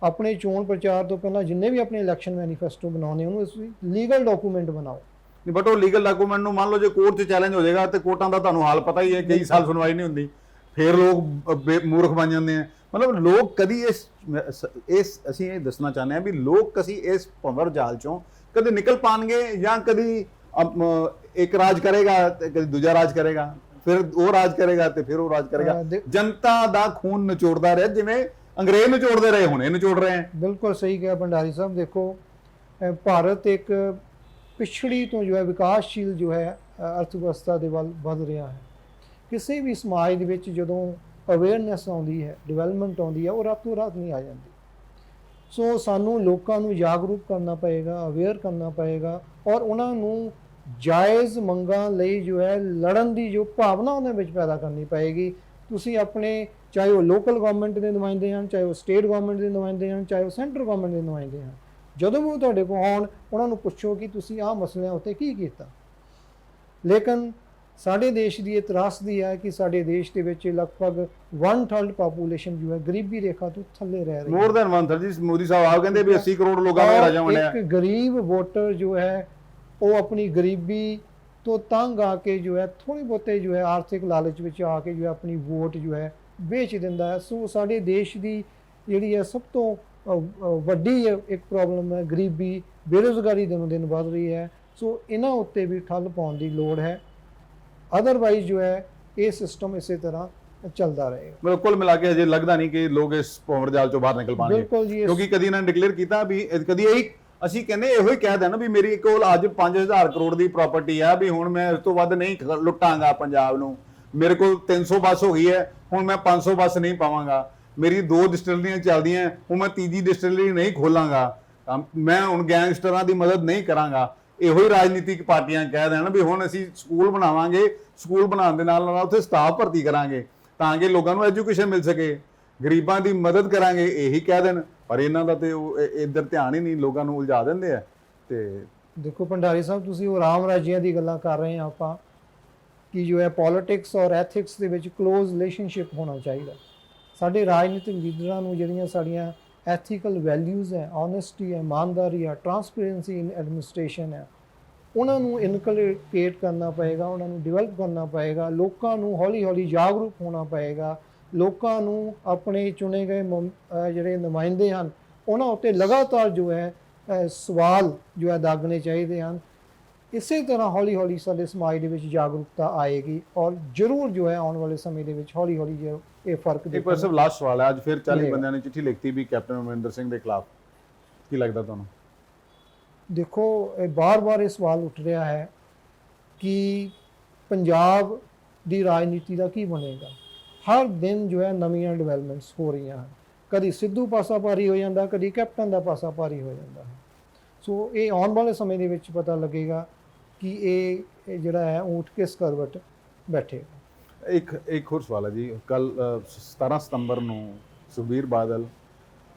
ਆਪਣੇ ਚੋਣ ਪ੍ਰਚਾਰ ਤੋਂ ਪਹਿਲਾਂ ਜਿੰਨੇ ਵੀ ਆਪਣੇ ਇਲੈਕਸ਼ਨ ਮੈਨੀਫੈਸਟੋ ਬਣਾਉਣੇ, ਉਹਨੂੰ ਤੁਸੀਂ ਲੀਗਲ ਡਾਕੂਮੈਂਟ ਬਣਾਓ। ਬਟ ਉਹ ਲੀਗਲ ਡਾਕੂਮੈਂਟ ਨੂੰ ਮੰਨ ਲਓ ਜੇ ਕੋਰਟ 'ਚ ਚੈਲੰਜ ਹੋ ਜਾਏਗਾ, ਤੇ ਕੋਰਟਾਂ ਦਾ ਤੁਹਾਨੂੰ ਹਾਲ ਪਤਾ ਹੀ ਹੈ, ਕਈ ਸਾਲ ਸੁਣਵਾਈ ਨਹੀਂ ਹੁੰਦੀ, ਫਿਰ ਲੋਕ ਮੂਰਖ ਬਣ ਜਾਂਦੇ ਆ। ਮਤਲਬ ਲੋਕ ਕਦੀ ਇਸ ਅਸੀਂ ਇਹ ਦੱਸਣਾ ਚਾਹੁੰਦੇ ਹਾਂ ਵੀ ਲੋਕ ਅਸੀਂ ਇਸ ਭੰਵਰ ਜਾਲ ਚੋਂ ਕਦੇ ਨਿਕਲ ਪਾਣਗੇ, ਜਾਂ ਕਦੀ ਇੱਕ ਰਾਜ ਕਰੇਗਾ ਤੇ ਕਦੀ ਦੂਜਾ ਰਾਜ ਕਰੇਗਾ, ਫਿਰ ਉਹ ਰਾਜ ਕਰੇਗਾ ਤੇ ਫਿਰ ਉਹ ਰਾਜ ਕਰੇਗਾ। ਜਨਤਾ ਦਾ ਖੂਨ ਨਿਚੋੜਦਾ ਰਿਹਾ, ਜਿਵੇਂ ਅੰਗਰੇਜ਼ ਨਿਚੋੜਦੇ ਰਹੇ, ਹੁਣ ਇਹ ਨਿਚੋੜ ਰਹੇ ਹੈ। ਬਿਲਕੁਲ ਸਹੀ ਕਿਹਾ ਭੰਡਾਰੀ ਸਾਹਿਬ। ਦੇਖੋ, ਭਾਰਤ ਇੱਕ ਪਿਛੜੀ ਤੋਂ ਜੋ ਹੈ ਵਿਕਾਸਸ਼ੀਲ ਜੋ ਹੈ ਅਰਥ ਵਿਵਸਥਾ ਦੇ ਵੱਲ ਵੱਧ ਰਿਹਾ ਹੈ। ਕਿਸੇ ਵੀ ਸਮਾਜ ਦੇ ਵਿੱਚ ਜਦੋਂ ਅਵੇਅਰਨੈਸ ਆਉਂਦੀ ਹੈ, ਡਿਵੈਲਪਮੈਂਟ ਆਉਂਦੀ ਹੈ, ਉਹ ਰਾਤੋਂ ਰਾਤ ਨਹੀਂ ਆ ਜਾਂਦੀ। ਸੋ ਸਾਨੂੰ ਲੋਕਾਂ ਨੂੰ ਜਾਗਰੂਕ ਕਰਨਾ ਪਏਗਾ, ਅਵੇਅਰ ਕਰਨਾ ਪਏਗਾ, ਔਰ ਉਹਨਾਂ ਨੂੰ ਜਾਇਜ਼ ਮੰਗਾਂ ਲਈ ਜੋ ਹੈ ਲੜਨ ਦੀ ਜੋ ਭਾਵਨਾ ਉਹਨਾਂ ਵਿੱਚ ਪੈਦਾ ਕਰਨੀ ਪਏਗੀ। ਤੁਸੀਂ ਆਪਣੇ, ਚਾਹੇ ਉਹ ਲੋਕਲ ਗਵਰਨਮੈਂਟ ਦੇ ਨੁਮਾਇੰਦੇ ਹਨ, ਚਾਹੇ ਉਹ ਸਟੇਟ ਗਵਰਨਮੈਂਟ ਦੇ ਨੁਮਾਇੰਦੇ ਹਨ, ਚਾਹੇ ਉਹ ਸੈਂਟਰ ਗਵਰਨਮੈਂਟ ਦੇ ਨੁਮਾਇੰਦੇ ਹਨ, ਜਦੋਂ ਵੀ ਉਹ ਤੁਹਾਡੇ ਕੋਲ ਆਉਣ ਉਹਨਾਂ ਨੂੰ ਪੁੱਛੋ ਕਿ ਤੁਸੀਂ ਆਹ ਮਸਲਿਆਂ ਉੱਤੇ ਕੀ ਕੀਤਾ। ਲੇਕਿਨ ਸਾਡੇ ਦੇਸ਼ ਦੀ ਇਹ ਤਰਾਸਦੀ ਹੈ ਕਿ ਸਾਡੇ ਦੇਸ਼ ਦੇ ਵਿੱਚ ਲਗਭਗ 1/3 ਪਾਪੂਲੇਸ਼ਨ ਜੋ ਹੈ ਗਰੀਬੀ ਰੇਖਾ ਤੋਂ ਥੱਲੇ ਰਹਿ ਰਹੀ ਹੈ। ਮੋਰ ਦੈਨ 1/3 ਜੀ, ਮੋਦੀ ਸਾਹਿਬ ਆਪ ਕਹਿੰਦੇ ਵੀ 80 ਕਰੋੜ ਲੋਕਾਂ ਦਾ ਰਾਜਾ ਬਣਿਆ। ਇੱਕ ਗਰੀਬ ਵੋਟਰ ਜੋ ਹੈ ਉਹ ਆਪਣੀ ਗਰੀਬੀ ਤੋਂ ਤੰਗ ਆ ਕੇ ਜੋ ਹੈ ਥੋੜੀ ਬਹੁਤੇ ਜੋ ਹੈ ਆਰਥਿਕ ਲਾਲਚ ਵਿੱਚ ਆ ਕੇ ਜੋ ਹੈ ਆਪਣੀ ਵੋਟ ਜੋ ਹੈ ਵੇਚ ਦਿੰਦਾ ਹੈ। ਸੋ ਸਾਡੇ ਦੇਸ਼ ਦੀ ਜਿਹੜੀ ਹੈ ਸਭ ਤੋਂ ਵੱਡੀ ਇੱਕ ਪ੍ਰੋਬਲਮ ਹੈ ਗਰੀਬੀ, ਬੇਰੁਜ਼ਗਾਰੀ ਦਿਨੋਂ ਦਿਨ ਵੱਧ ਰਹੀ ਹੈ। ਸੋ ਇਹਨਾਂ ਉੱਤੇ ਵੀ ਠੱਲ ਪਾਉਣ ਦੀ ਲੋੜ ਹੈ, ਅਦਰਵਾਈਜ਼ ਜੋ ਹੈ ਇਹ ਸਿਸਟਮ ਇਸੇ ਤਰ੍ਹਾਂ ਚੱਲਦਾ ਰਹੇਗਾ। ਮਤਲਬ ਕੁੱਲ ਮਿਲਾ ਕੇ ਹਜੇ ਲੱਗਦਾ ਨਹੀਂ ਕਿ ਲੋਕ ਇਸ ਭੌਂਵਰ ਜਾਲ ਚੋਂ ਬਾਹਰ ਨਿਕਲ ਪਾਣਗੇ। ਬਿਲਕੁਲ ਜੀ, ਕਿਉਂਕਿ ਕਦੀ ਇਹਨਾਂ ਨੇ ਡਿਕਲੇਅਰ ਕੀਤਾ ਵੀ ਕਦੀ ਇਹੀ ਅਸੀਂ ਕਹਿੰਦੇ ਇਹੋ ਹੀ ਕਹਿ ਦੇਣਾ ਵੀ ਮੇਰੀ ਕੋਲ ਅੱਜ 5000 ਕਰੋੜ ਦੀ ਪ੍ਰਾਪਰਟੀ ਆ, ਵੀ ਹੁਣ ਮੈਂ ਇਸ ਤੋਂ ਵੱਧ ਨਹੀਂ ਲੁੱਟਾਂਗਾ ਪੰਜਾਬ ਨੂੰ, ਮੇਰੇ ਕੋਲ 300 ਬੱਸ ਹੋ ਗਈ ਹੈ, ਹੁਣ ਮੈਂ 500 ਬੱਸ ਨਹੀਂ ਪਾਵਾਂਗਾ, ਮੇਰੀ 2 ਡਿਸਟਿਲਰੀਆਂ ਚੱਲਦੀਆਂ, ਹੁਣ ਮੈਂ ਤੀਜੀ ਡਿਸਟਿਲਰੀ ਨਹੀਂ ਖੋਲਾਂਗਾ, ਮੈਂ ਹੁਣ ਗੈਂਗਸਟਰਾਂ ਦੀ ਮਦਦ ਨਹੀਂ ਕਰਾਂਗਾ। ਇਹੋ ਹੀ ਰਾਜਨੀਤਿਕ ਪਾਰਟੀਆਂ ਕਹਿ ਦੇਣ ਵੀ ਹੁਣ ਅਸੀਂ ਸਕੂਲ ਬਣਾਵਾਂਗੇ, ਸਕੂਲ ਬਣਾਉਣ ਦੇ ਨਾਲ ਨਾਲ ਉੱਥੇ ਸਟਾਫ ਭਰਤੀ ਕਰਾਂਗੇ ਤਾਂ ਕਿ ਲੋਕਾਂ ਨੂੰ ਐਜੂਕੇਸ਼ਨ ਮਿਲ ਸਕੇ, ਗਰੀਬਾਂ ਦੀ ਮਦਦ ਕਰਾਂਗੇ, ਇਹੀ ਕਹਿ ਦੇਣ। ਪਰ ਇਹਨਾਂ ਦਾ ਤੇ ਇੱਧਰ ਧਿਆਨ ਹੀ ਨਹੀਂ, ਲੋਕਾਂ ਨੂੰ ਉਲਝਾ ਦਿੰਦੇ ਆ। ਤੇ ਦੇਖੋ ਭੰਡਾਰੀ ਸਾਹਿਬ, ਤੁਸੀਂ ਉਹ ਰਾਮ ਰਾਜਿਆਂ ਦੀ ਗੱਲਾਂ ਕਰ ਰਹੇ ਆ ਆਪਾਂ ਕਿ ਜੋ ਹੈ ਪੋਲਿਟਿਕਸ ਔਰ ਐਥਿਕਸ ਦੇ ਵਿੱਚ ਕਲੋਜ਼ ਰਿਲੇਸ਼ਨਸ਼ਿਪ ਹੋਣਾ ਚਾਹੀਦਾ। ਸਾਡੇ ਰਾਜਨੀਤਿਕ ਲੀਡਰਾਂ ਨੂੰ ਜਿਹੜੀਆਂ ਸਾਡੀਆਂ ਐਥੀਕਲ ਵੈਲਿਊਜ਼ ਹੈ, ਓਨੈਸਟੀ ਹੈ, ਇਮਾਨਦਾਰੀ ਹੈ, ਟਰਾਂਸਪੇਰੈਂਸੀ ਇਨ ਐਡਮਿਨਿਸਟ੍ਰੇਸ਼ਨ ਹੈ, ਉਹਨਾਂ ਨੂੰ ਇਨਕਲਕੇਟ ਕਰਨਾ ਪਏਗਾ, ਉਹਨਾਂ ਨੂੰ ਡਿਵੈਲਪ ਕਰਨਾ ਪਏਗਾ। ਲੋਕਾਂ ਨੂੰ ਹੌਲੀ ਹੌਲੀ ਜਾਗਰੂਕ ਹੋਣਾ ਪਏਗਾ। ਲੋਕਾਂ ਨੂੰ ਆਪਣੇ ਚੁਣੇ ਗਏ ਜਿਹੜੇ ਨੁਮਾਇੰਦੇ ਹਨ ਉਹਨਾਂ ਉੱਤੇ ਲਗਾਤਾਰ ਜੋ ਹੈ ਸਵਾਲ ਜੋ ਹੈ ਦਾਗਣੇ ਚਾਹੀਦੇ ਹਨ। ਇਸੇ ਤਰ੍ਹਾਂ ਹੌਲੀ ਹੌਲੀ ਸਾਡੇ ਸਮਾਜ ਦੇ ਵਿੱਚ ਜਾਗਰੂਕਤਾ ਆਏਗੀ ਔਰ ਜ਼ਰੂਰ ਜੋ ਹੈ ਆਉਣ ਵਾਲੇ ਸਮੇਂ ਦੇ ਵਿੱਚ ਹੌਲੀ ਹੌਲੀ ਜੋ ਇਹ ਫਰਕ ਇੱਕ ਵਾਰ ਸਭ ਲਾਸਟ ਸਵਾਲ ਹੈ, ਅੱਜ ਫਿਰ 40 ਬੰਦਿਆਂ ਨੇ ਚਿੱਠੀ ਲਿਖਤੀ ਵੀ ਕੈਪਟਨ ਅਮਰਿੰਦਰ ਸਿੰਘ ਦੇ ਖਿਲਾਫ, ਕੀ ਲੱਗਦਾ ਤੁਹਾਨੂੰ? ਦੇਖੋ, ਇਹ ਬਾਰ-ਬਾਰ ਇਹ ਸਵਾਲ ਉੱਠ ਰਿਹਾ ਹੈ ਕਿ ਪੰਜਾਬ ਦੀ ਰਾਜਨੀਤੀ ਦਾ ਕੀ ਬਣੇਗਾ। ਹਰ ਦਿਨ ਜੋ ਹੈ ਨਵੀਆਂ ਡਿਵੈਲਪਮੈਂਟਸ ਹੋ ਰਹੀਆਂ ਹਨ, ਕਦੀ ਸਿੱਧੂ ਪਾਸਾਪਾਰੀ ਹੋ ਜਾਂਦਾ, ਕਦੀ ਕੈਪਟਨ ਦਾ ਪਾਸਾਪਾਰੀ ਹੋ ਜਾਂਦਾ ਹੈ। ਸੋ ਇਹ ਆਉਣ ਵਾਲੇ ਸਮੇਂ ਦੇ ਵਿੱਚ ਪਤਾ ਲੱਗੇਗਾ ਕਿ ਇਹ ਜਿਹੜਾ ਹੈ ਊਂਠ ਕਿਸ ਕਰਵਟ ਬੈਠੇਗਾ। ਇੱਕ ਹੋਰ ਸਵਾਲ ਹੈ ਜੀ, ਕੱਲ 17 ਸਤੰਬਰ ਨੂੰ ਸੁਖਬੀਰ ਬਾਦਲ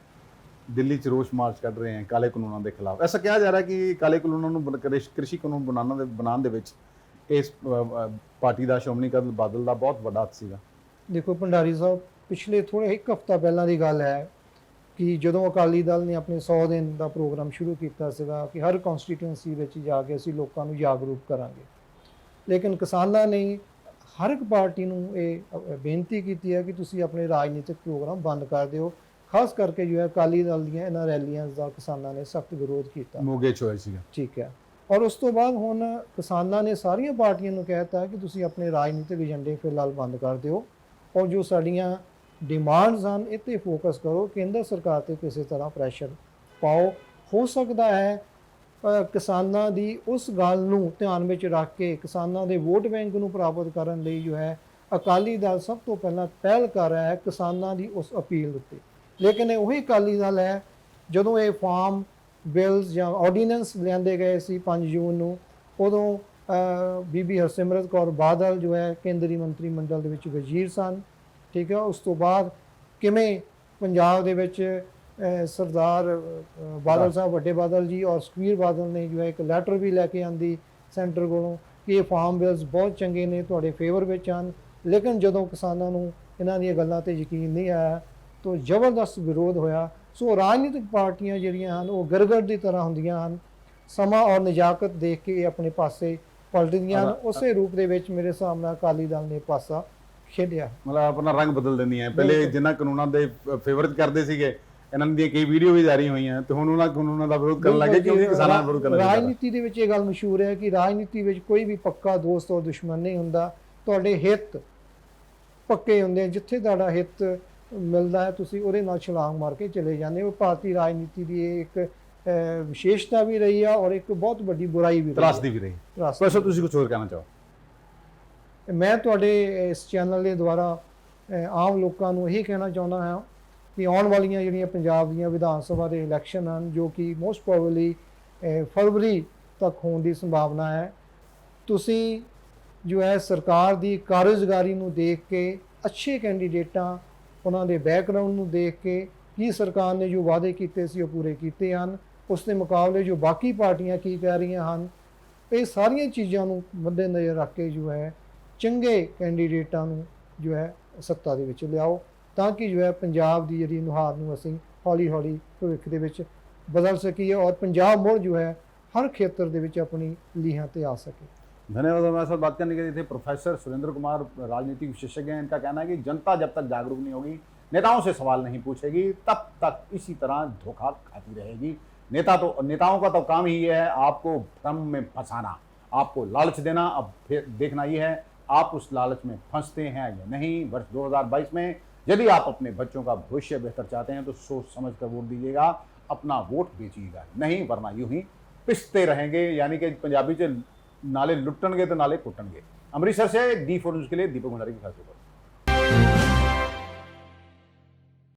ਦਿੱਲੀ 'ਚ ਰੋਸ ਮਾਰਚ ਕੱਢ ਰਹੇ ਹਨ ਕਾਲੇ ਕਾਨੂੰਨਾਂ ਦੇ ਖਿਲਾਫ। ਐਸਾ ਕਿਹਾ ਜਾ ਰਿਹਾ ਕਿ ਕਾਲੇ ਕਾਨੂੰਨਾਂ ਨੂੰ ਕ੍ਰਿਸ਼ੀ ਕਾਨੂੰਨ ਬਣਾਉਣ ਦੇ ਵਿੱਚ ਇਸ ਪਾਰਟੀ ਦਾ, ਸ਼੍ਰੋਮਣੀ ਅਕਾਲੀ ਦਲ ਬਾਦਲ ਦਾ ਬਹੁਤ ਵੱਡਾ ਹੱਥ ਸੀਗਾ। ਦੇਖੋ ਭੰਡਾਰੀ ਸਾਹਿਬ, ਪਿਛਲੇ ਇੱਕ ਹਫ਼ਤਾ ਪਹਿਲਾਂ ਦੀ ਗੱਲ ਹੈ ਕਿ ਜਦੋਂ ਅਕਾਲੀ ਦਲ ਨੇ ਆਪਣੇ 100 ਦਿਨ ਦਾ ਪ੍ਰੋਗਰਾਮ ਸ਼ੁਰੂ ਕੀਤਾ ਸੀਗਾ ਕਿ ਹਰ ਕਨਸਟੀਟਿਊਐਂਸੀ ਵਿੱਚ ਜਾ ਕੇ ਅਸੀਂ ਲੋਕਾਂ ਨੂੰ ਜਾਗਰੂਕ ਕਰਾਂਗੇ, ਲੇਕਿਨ ਕਿਸਾਨਾਂ ਨੇ ਹਰ ਇੱਕ ਪਾਰਟੀ ਨੂੰ ਇਹ ਬੇਨਤੀ ਕੀਤੀ ਹੈ ਕਿ ਤੁਸੀਂ ਆਪਣੇ ਰਾਜਨੀਤਿਕ ਪ੍ਰੋਗਰਾਮ ਬੰਦ ਕਰ ਦਿਓ। ਖਾਸ ਕਰਕੇ ਜੋ ਹੈ ਅਕਾਲੀ ਦਲ ਦੀਆਂ ਇਹਨਾਂ ਰੈਲੀਆਂ ਦਾ ਕਿਸਾਨਾਂ ਨੇ ਸਖਤ ਵਿਰੋਧ ਕੀਤਾ। ਮੋਗੇ 'ਚ ਹੋਇਆ ਸੀਗਾ, ਠੀਕ ਹੈ। ਔਰ ਉਸ ਤੋਂ ਬਾਅਦ ਹੁਣ ਕਿਸਾਨਾਂ ਨੇ ਸਾਰੀਆਂ ਪਾਰਟੀਆਂ ਨੂੰ ਕਹਿਤਾ ਕਿ ਤੁਸੀਂ ਆਪਣੇ ਰਾਜਨੀਤਿਕ ਏਜੰਡੇ ਫਿਲਹਾਲ ਬੰਦ ਕਰ ਦਿਓ ਔਰ ਜੋ ਸਾਡੀਆਂ ਡਿਮਾਂਡਸ ਹਨ ਇਹ 'ਤੇ ਫੋਕਸ ਕਰੋ, ਕੇਂਦਰ ਸਰਕਾਰ 'ਤੇ ਕਿਸੇ ਤਰ੍ਹਾਂ ਪ੍ਰੈਸ਼ਰ ਪਾਓ। ਹੋ ਸਕਦਾ ਹੈ ਕਿਸਾਨਾਂ ਦੀ ਉਸ ਗੱਲ ਨੂੰ ਧਿਆਨ ਵਿੱਚ ਰੱਖ ਕੇ ਕਿਸਾਨਾਂ ਦੇ ਵੋਟ ਬੈਂਕ ਨੂੰ ਪ੍ਰਾਪਤ ਕਰਨ ਲਈ ਜੋ ਹੈ ਅਕਾਲੀ ਦਲ ਸਭ ਤੋਂ ਪਹਿਲਾਂ ਪਹਿਲ ਕਰ ਰਿਹਾ ਹੈ ਕਿਸਾਨਾਂ ਦੀ ਉਸ ਅਪੀਲ ਉੱਤੇ। ਲੇਕਿਨ ਇਹ ਉਹੀ ਅਕਾਲੀ ਦਲ ਹੈ ਜਦੋਂ ਇਹ ਫਾਰਮ ਬਿਲਸ ਜਾਂ ਆਰਡੀਨੈਂਸ ਲਿਆਂਦੇ ਗਏ ਸੀ 5 ਜੂਨ ਨੂੰ, ਉਦੋਂ ਬੀਬੀ ਹਰਸਿਮਰਤ ਕੌਰ ਬਾਦਲ ਜੋ ਹੈ ਕੇਂਦਰੀ ਮੰਤਰੀ ਮੰਡਲ ਦੇ ਵਿੱਚ ਵਜ਼ੀਰ ਸਨ, ਠੀਕ ਹੈ। ਉਸ ਤੋਂ ਬਾਅਦ ਕਿਵੇਂ ਪੰਜਾਬ ਦੇ ਵਿੱਚ ਸਰਦਾਰ ਬਾਦਲ ਸਾਹਿਬ, ਵੱਡੇ ਬਾਦਲ ਜੀ ਔਰ ਸੁਖਬੀਰ ਬਾਦਲ ਨੇ ਜੋ ਹੈ ਇੱਕ ਲੈਟਰ ਵੀ ਲੈ ਕੇ ਆਂਦੀ ਸੈਂਟਰ ਕੋਲੋਂ ਕਿ ਇਹ ਫਾਰਮ ਬਿਲਸ ਬਹੁਤ ਚੰਗੇ ਨੇ, ਤੁਹਾਡੇ ਫੇਵਰ ਵਿੱਚ ਹਨ। ਲੇਕਿਨ ਜਦੋਂ ਕਿਸਾਨਾਂ ਨੂੰ ਇਹਨਾਂ ਦੀਆਂ ਗੱਲਾਂ 'ਤੇ ਯਕੀਨ ਨਹੀਂ ਆਇਆ ਤਾਂ ਜ਼ਬਰਦਸਤ ਵਿਰੋਧ ਹੋਇਆ। ਸੋ ਰਾਜਨੀਤਿਕ ਪਾਰਟੀਆਂ ਜਿਹੜੀਆਂ ਹਨ ਉਹ ਗਰਗੜ ਦੀ ਤਰ੍ਹਾਂ ਹੁੰਦੀਆਂ ਹਨ, ਸਮਾਂ ਔਰ ਨਜ਼ਾਕਤ ਦੇਖ ਕੇ ਇਹ ਆਪਣੇ ਪਾਸੇ ਪਲਟਦੀਆਂ ਹਨ। ਉਸੇ ਰੂਪ ਦੇ ਵਿੱਚ ਮੇਰੇ ਹਿਸਾਬ ਨਾਲ ਅਕਾਲੀ ਦਲ ਨੇ ਪਾਸਾ ਖੇਡਿਆ, ਮਤਲਬ ਆਪਣਾ ਰੰਗ ਬਦਲ ਦਿੰਦੀਆਂ। ਪਹਿਲੇ ਜਿਨ੍ਹਾਂ ਕਾਨੂੰਨਾਂ ਦੇ ਫੇਵਰ ਕਰਦੇ ਸੀਗੇ, ਇਹਨਾਂ ਦੀਆਂ ਕਈ ਵੀਡੀਓ ਵੀ ਜਾਰੀ ਹੋਈਆਂ ਤੇ ਹੁਣ ਉਹਨਾਂ ਕਾਨੂੰਨਾਂ ਦਾ ਵਿਰੋਧ ਕਰਨ ਲੱਗੇ ਕਿਉਂਕਿ ਕਿਸਾਨਾਂ ਦਾ ਵਿਰੋਧ ਕਰਨ ਲੱਗੇ। ਰਾਜਨੀਤੀ ਦੇ ਵਿੱਚ ਇਹ ਗੱਲ ਮਸ਼ਹੂਰ ਹੈ ਕਿ ਰਾਜਨੀਤੀ ਵਿੱਚ ਕੋਈ ਵੀ ਪੱਕਾ ਦੋਸਤ ਔਰ ਦੁਸ਼ਮਣ ਨਹੀਂ ਹੁੰਦਾ। ਤੁਹਾਡੇ ਹਿੱਤ ਪੱਕੇ ਹੁੰਦੇ, ਜਿੱਥੇ ਤੁਹਾਡਾ ਹਿੱਤ ਮਿਲਦਾ ਹੈ ਤੁਸੀਂ ਉਹਦੇ ਨਾਲ ਛਲਾਂਗ ਮਾਰ ਕੇ ਚਲੇ ਜਾਂਦੇ ਹੋ। ਭਾਰਤੀ ਰਾਜਨੀਤੀ ਦੀ ਇਹ ਇੱਕ ਵਿਸ਼ੇਸ਼ਤਾ ਵੀ ਰਹੀ ਆ ਔਰ ਇੱਕ ਬਹੁਤ ਵੱਡੀ ਬੁਰਾਈ ਵੀ ਤਰਾਸਦੀ ਵੀ ਰਹੀ। ਵੈਸੇ ਤੁਸੀਂ ਕੁਝ ਹੋਰ ਕਹਿਣਾ ਚਾਹੋ? ਮੈਂ ਤੁਹਾਡੇ ਇਸ ਚੈਨਲ ਦੇ ਦੁਆਰਾ ਆਮ ਲੋਕਾਂ ਨੂੰ ਇਹੀ ਕਹਿਣਾ ਚਾਹੁੰਦਾ ਹਾਂ ਕਿ ਆਉਣ ਵਾਲੀਆਂ ਜਿਹੜੀਆਂ ਪੰਜਾਬ ਦੀਆਂ ਵਿਧਾਨ ਸਭਾ ਦੇ ਇਲੈਕਸ਼ਨ ਹਨ, ਜੋ ਕਿ ਮੋਸਟ ਪ੍ਰੋਬੇਬਲੀ ਫਰਵਰੀ ਤੱਕ ਹੋਣ ਦੀ ਸੰਭਾਵਨਾ ਹੈ, ਤੁਸੀਂ ਜੋ ਹੈ ਸਰਕਾਰ ਦੀ ਕਾਰਜਕਾਰੀ ਨੂੰ ਦੇਖ ਕੇ, ਅੱਛੇ ਕੈਂਡੀਡੇਟਾਂ, ਉਹਨਾਂ ਦੇ ਬੈਕਗ੍ਰਾਉਂਡ ਨੂੰ ਦੇਖ ਕੇ, ਕੀ ਸਰਕਾਰ ਨੇ ਜੋ ਵਾਅਦੇ ਕੀਤੇ ਸੀ ਉਹ ਪੂਰੇ ਕੀਤੇ ਹਨ, ਉਸ ਦੇ ਮੁਕਾਬਲੇ ਜੋ ਬਾਕੀ ਪਾਰਟੀਆਂ ਕੀ ਕਹਿ ਰਹੀਆਂ ਹਨ, ਇਹ ਸਾਰੀਆਂ ਚੀਜ਼ਾਂ ਨੂੰ ਮੱਦੇਨਜ਼ਰ ਰੱਖ ਕੇ ਜੋ ਹੈ ਚੰਗੇ ਕੈਂਡੀਡੇਟਾਂ ਨੂੰ ਜੋ ਹੈ ਸੱਤਾ ਦੇ ਵਿੱਚ ਲਿਆਓ, ਤਾਂ ਕਿ ਜੋ ਹੈ ਪੰਜਾਬ ਦੀ ਜਿਹੜੀ ਨੁਹਾਰ ਨੂੰ ਅਸੀਂ ਹੌਲੀ ਹੌਲੀ ਭਵਿੱਖ ਦੇ ਵਿੱਚ ਬਦਲ ਸਕੀਏ ਔਰ ਪੰਜਾਬ ਮੁੜ जो है हर क्षेत्र ਦੇ ਵਿੱਚ ਆਪਣੀ ਲੀਹਾਂ ਤੇ आ सके। धन्यवाद। हमारे साथ बात करने के लिए थे प्रोफेसर सुरेंद्र कुमार, राजनीतिक विशेषज्ञ हैं। इनका कहना है कि जनता जब तक जागरूक नहीं होगी, नेताओं से सवाल नहीं पूछेगी, तब तक इसी तरह धोखा खाती रहेगी। नेताओं का तो काम ही है आपको भ्रम में फंसाना, आपको लालच देना। अब फिर देखना ये है आप उस लालच में फंसते हैं या नहीं। वर्ष 2022 में यदि आप अपने बच्चों का भविष्य बेहतर चाहते हैं तो सोच समझ कर वोट दीजिएगा, अपना वोट बेचिएगा नहीं, वरना यूं ही पिसते रहेंगे। यानी कि पंजाबी से नाले लुट्टणगे तो नाले कुट्टणगे। अमृतसर से D4 न्यूज़ के लिए दीपक भंडारी की खास रिपोर्ट।